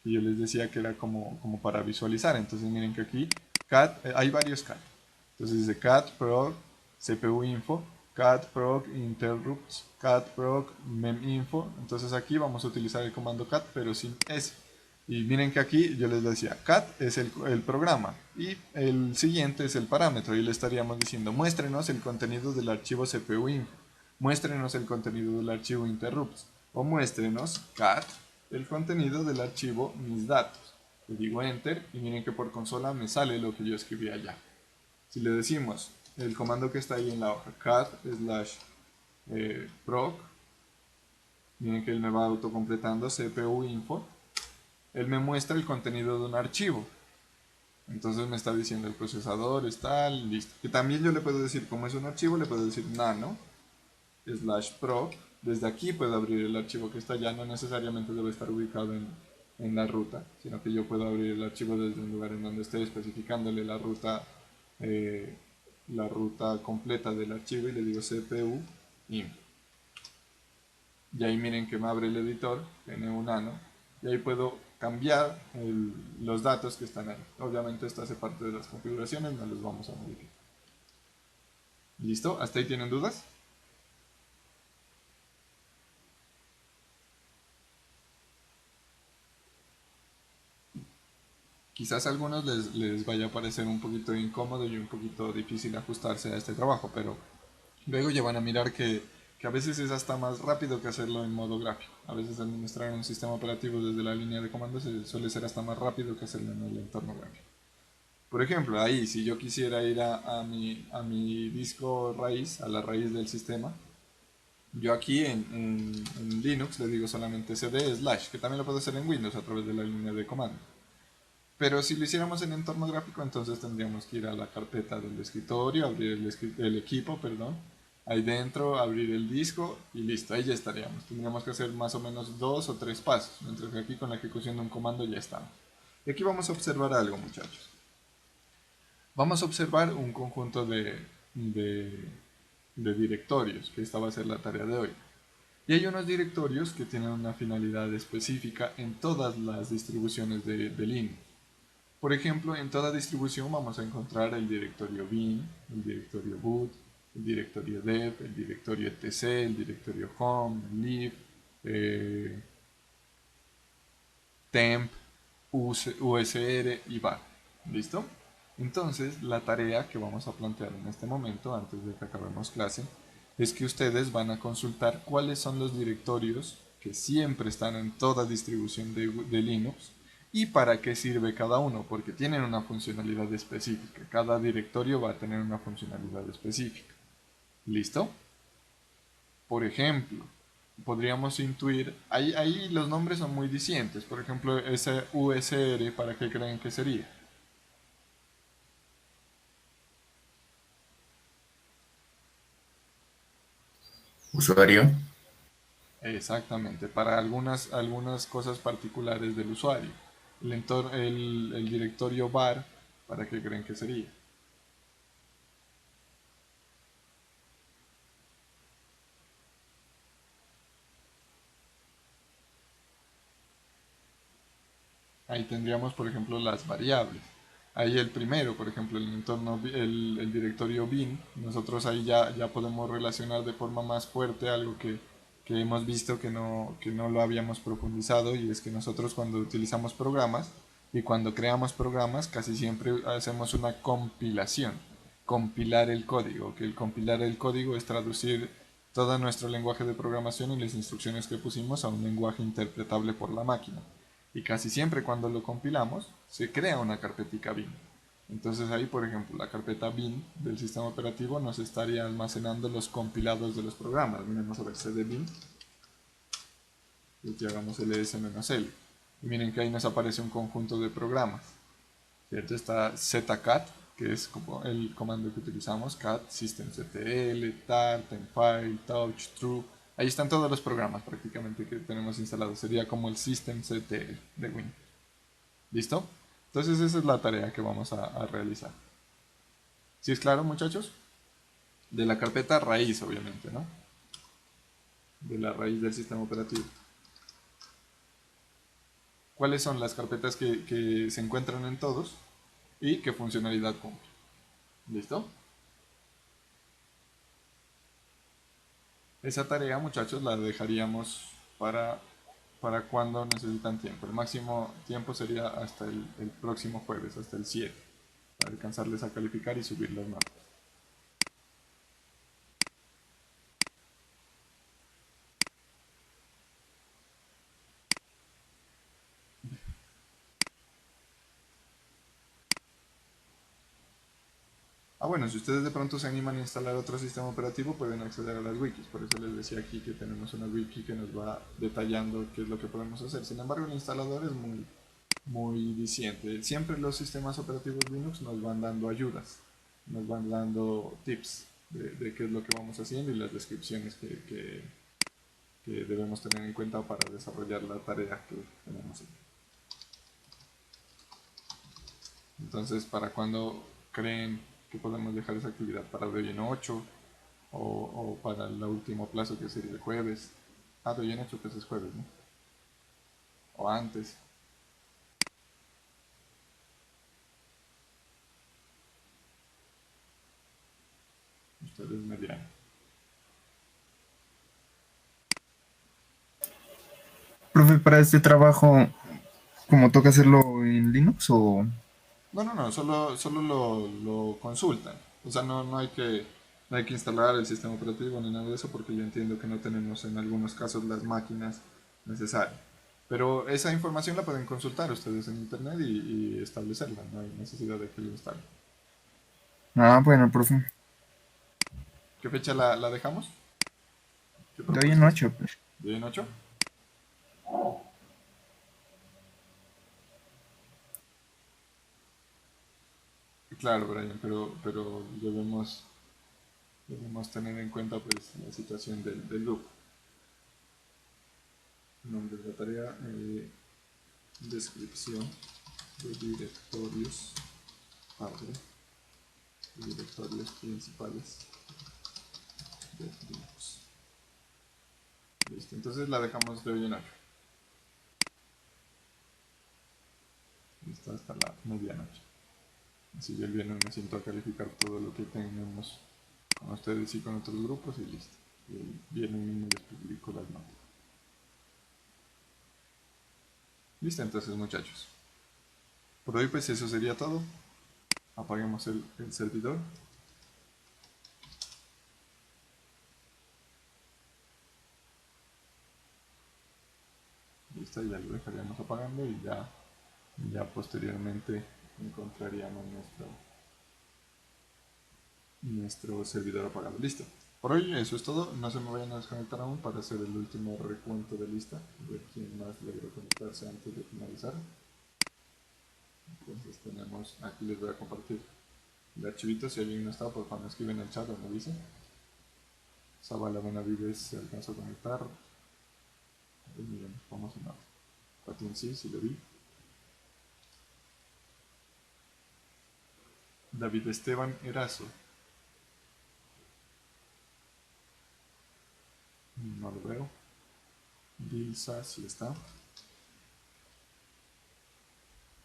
Y yo les decía que era como para visualizar. Entonces miren que aquí, cat, hay varios cat. Entonces dice cat proc cpu info, cat proc interrupts, cat proc meminfo. Entonces aquí vamos a utilizar el comando cat, pero sin s. Y miren que aquí yo les decía, cat es el programa y el siguiente es el parámetro. Y le estaríamos diciendo, muéstrenos el contenido del archivo cpu info, muéstrenos el contenido del archivo interrupts, o muéstrenos cat el contenido del archivo mis datos. Le digo enter y miren que por consola me sale lo que yo escribí allá. Si le decimos el comando que está ahí en la hoja, cat proc, miren que él me va autocompletando cpu info, él me muestra el contenido de un archivo. Entonces me está diciendo el procesador está listo. Que también yo le puedo decir, como es un archivo, le puedo decir nano /proc. Desde aquí puedo abrir el archivo que está allá, no necesariamente debe estar ubicado en la ruta, sino que yo puedo abrir el archivo desde un lugar en donde esté especificándole la ruta completa del archivo y le digo cpu info. Y ahí miren que me abre el editor, tiene un nano, y ahí puedo cambiar los datos que están ahí. Obviamente esto hace parte de las configuraciones, no los vamos a modificar. ¿Listo? ¿Hasta ahí tienen dudas? Quizás a algunos les vaya a parecer un poquito incómodo y un poquito difícil ajustarse a este trabajo, pero luego ya van a mirar que a veces es hasta más rápido que hacerlo en modo gráfico. A veces administrar un sistema operativo desde la línea de comandos suele ser hasta más rápido que hacerlo en el entorno gráfico. Por ejemplo, ahí si yo quisiera ir a mi disco raíz, a la raíz del sistema, yo aquí en Linux le digo solamente cd /, que también lo puedo hacer en Windows a través de la línea de comando. Pero si lo hiciéramos en entorno gráfico, entonces tendríamos que ir a la carpeta del escritorio, abrir el equipo, perdón, ahí dentro, abrir el disco y listo, ahí ya estaríamos. Tendríamos que hacer más o menos 2 o 3 pasos, mientras que aquí con la ejecución de un comando ya estamos. Y aquí vamos a observar algo, muchachos. Vamos a observar un conjunto de directorios, que esta va a ser la tarea de hoy. Y hay unos directorios que tienen una finalidad específica en todas las distribuciones de Linux. Por ejemplo, en toda distribución vamos a encontrar el directorio bin, el directorio boot, el directorio dev, el directorio etc, el directorio home, lib, temp, usr y var. ¿Listo? Entonces, la tarea que vamos a plantear en este momento, antes de que acabemos clase, es que ustedes van a consultar cuáles son los directorios que siempre están en toda distribución de Linux y para qué sirve cada uno, porque tienen una funcionalidad específica. Cada directorio va a tener una funcionalidad específica. ¿Listo? Por ejemplo, podríamos intuir, ahí los nombres son muy distintos. Por ejemplo, ese USR, ¿para qué creen que sería? Usuario. Exactamente, para algunas cosas particulares del usuario. El directorio var, ¿para qué creen que sería? Ahí tendríamos, por ejemplo, las variables. Ahí el primero, por ejemplo, el directorio bin, nosotros ahí ya podemos relacionar de forma más fuerte algo que hemos visto que no lo habíamos profundizado, y es que nosotros cuando utilizamos programas y cuando creamos programas casi siempre hacemos una compilación, compilar el código, que el compilar el código es traducir todo nuestro lenguaje de programación y las instrucciones que pusimos a un lenguaje interpretable por la máquina. Y casi siempre cuando lo compilamos se crea una carpetica bin. Entonces ahí, por ejemplo, la carpeta bin del sistema operativo nos estaría almacenando los compilados de los programas. Vamos a ver cd bin. y que hagamos ls-l. Y miren que ahí nos aparece un conjunto de programas, ¿cierto? Está zcat, que es como el comando que utilizamos, cat, systemctl, tar, temfile, touch, true. Ahí están todos los programas prácticamente que tenemos instalados. Sería como el systemctl de Win. ¿Listo? Entonces esa es la tarea que vamos a realizar. ¿Sí es claro, muchachos? De la carpeta raíz, obviamente, ¿no? De la raíz del sistema operativo. ¿Cuáles son las carpetas que se encuentran en todos y qué funcionalidad cumple? ¿Listo? Esa tarea, muchachos, la dejaríamos para cuando necesitan tiempo. El máximo tiempo sería hasta el próximo jueves, hasta el 7, para alcanzarles a calificar y subir las notas. Bueno, si ustedes de pronto se animan a instalar otro sistema operativo, pueden acceder a las wikis. Por eso les decía aquí que tenemos una wiki que nos va detallando qué es lo que podemos hacer. Sin embargo, el instalador es muy diciente. Siempre los sistemas operativos Linux nos van dando ayudas, nos van dando tips de qué es lo que vamos haciendo y las descripciones que debemos tener en cuenta para desarrollar la tarea que tenemos aquí. Entonces, ¿para cuándo creen que podemos dejar esa actividad? ¿Para hoy en 8 o para el último plazo que sería el jueves? De hoy en 8 pues es jueves, ¿no? O antes. Ustedes me dirán. Profe, para este trabajo, ¿cómo toca hacerlo en Linux o...? No, solo lo consultan. O sea, no hay que instalar el sistema operativo ni nada de eso porque yo entiendo que no tenemos en algunos casos las máquinas necesarias. Pero esa información la pueden consultar ustedes en internet y establecerla, no hay necesidad de que lo instalen. Ah, bueno, profe. ¿Qué fecha la dejamos? ¿Qué De hoy en propuestas? 8, pues. ¿De hoy en 8? Claro, Brian, pero debemos tener en cuenta pues la situación del loop. Nombre de la tarea, descripción de directorios padre y directorios principales de Linux. Listo, entonces la dejamos de hoy en 8. Listo, hasta la medianoche. Así yo el viernes me siento a calificar todo lo que tenemos con ustedes y con otros grupos y listo. Y el viernes mismo les publico las notas. Listo, entonces muchachos. Por hoy pues eso sería todo. Apaguemos el servidor. Listo, ya lo dejaríamos apagando y ya posteriormente encontraríamos nuestro servidor apagado. Listo. Por hoy eso es todo. No se me vayan a desconectar aún para hacer el último recuento de lista. Ver quién más logró conectarse antes de finalizar. Entonces tenemos, aquí les voy a compartir el archivito. Si alguien no está, por favor me escribe en el chat o me dice. Zabala Benavides se alcanzó a conectar. Miren, vamos a nada. Patín sí lo vi. David Esteban Erazo. No lo veo. Dilsa sí está.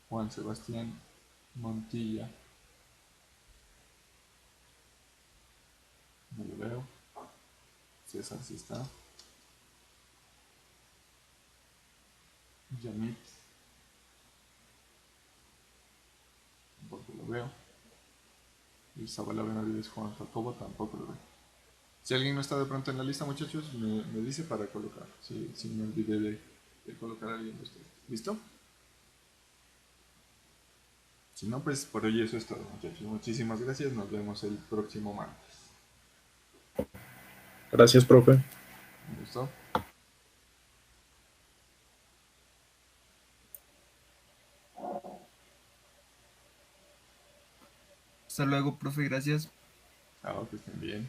Juan Sebastián Montilla. No lo veo. César sí está. Yamit. Tampoco lo veo. Y Zabala Benavides Juan Jacobo tampoco lo veo. Si alguien no está de pronto en la lista, muchachos, me dice para colocar. Si me olvidé de colocar a alguien de ustedes. ¿Listo? Si no, pues por hoy eso es todo, muchachos. Muchísimas gracias. Nos vemos el próximo martes. Gracias, profe. ¿Listo? Hasta luego, profe, gracias. Chao, que estén bien.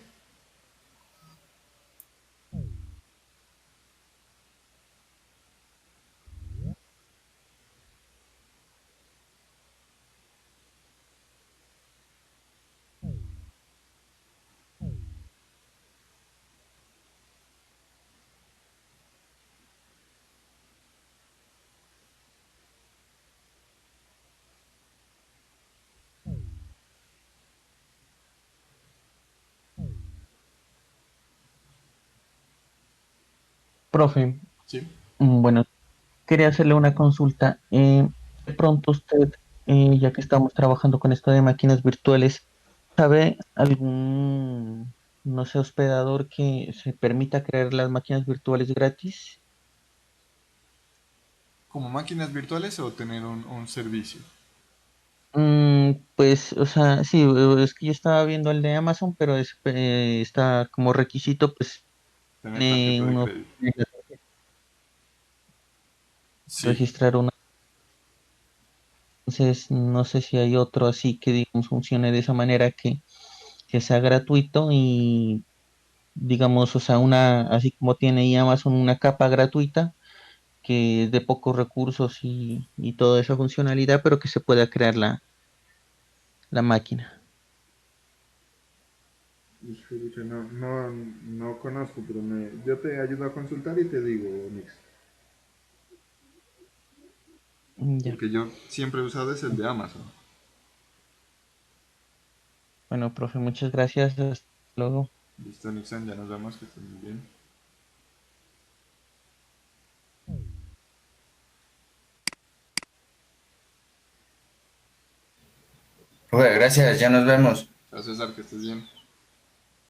Profe, Sí. bueno, quería hacerle una consulta. De pronto usted, ya que estamos trabajando con esto de máquinas virtuales, ¿sabe algún, no sé, hospedador que se permita crear las máquinas virtuales gratis? ¿Como máquinas virtuales o tener un servicio? Pues, o sea, sí, es que yo estaba viendo el de Amazon, pero está como requisito, pues, Tener tiene tarjeta de uno crédito. Sí. registrar una. Entonces, no sé si hay otro así que, digamos, funcione de esa manera que sea gratuito y digamos, o sea, así como tiene ahí Amazon una capa gratuita que es de pocos recursos y toda esa funcionalidad, pero que se pueda crear la máquina. Híjole, no conozco, pero yo te ayudo a consultar y te digo, Nix. Ya. El que yo siempre he usado es el de Amazon. Bueno, profe, muchas gracias. Hasta luego. Listo, Nixon, ya nos vemos, que estén muy bien. Bueno, gracias, ya nos vemos. Chao, César, que estés bien.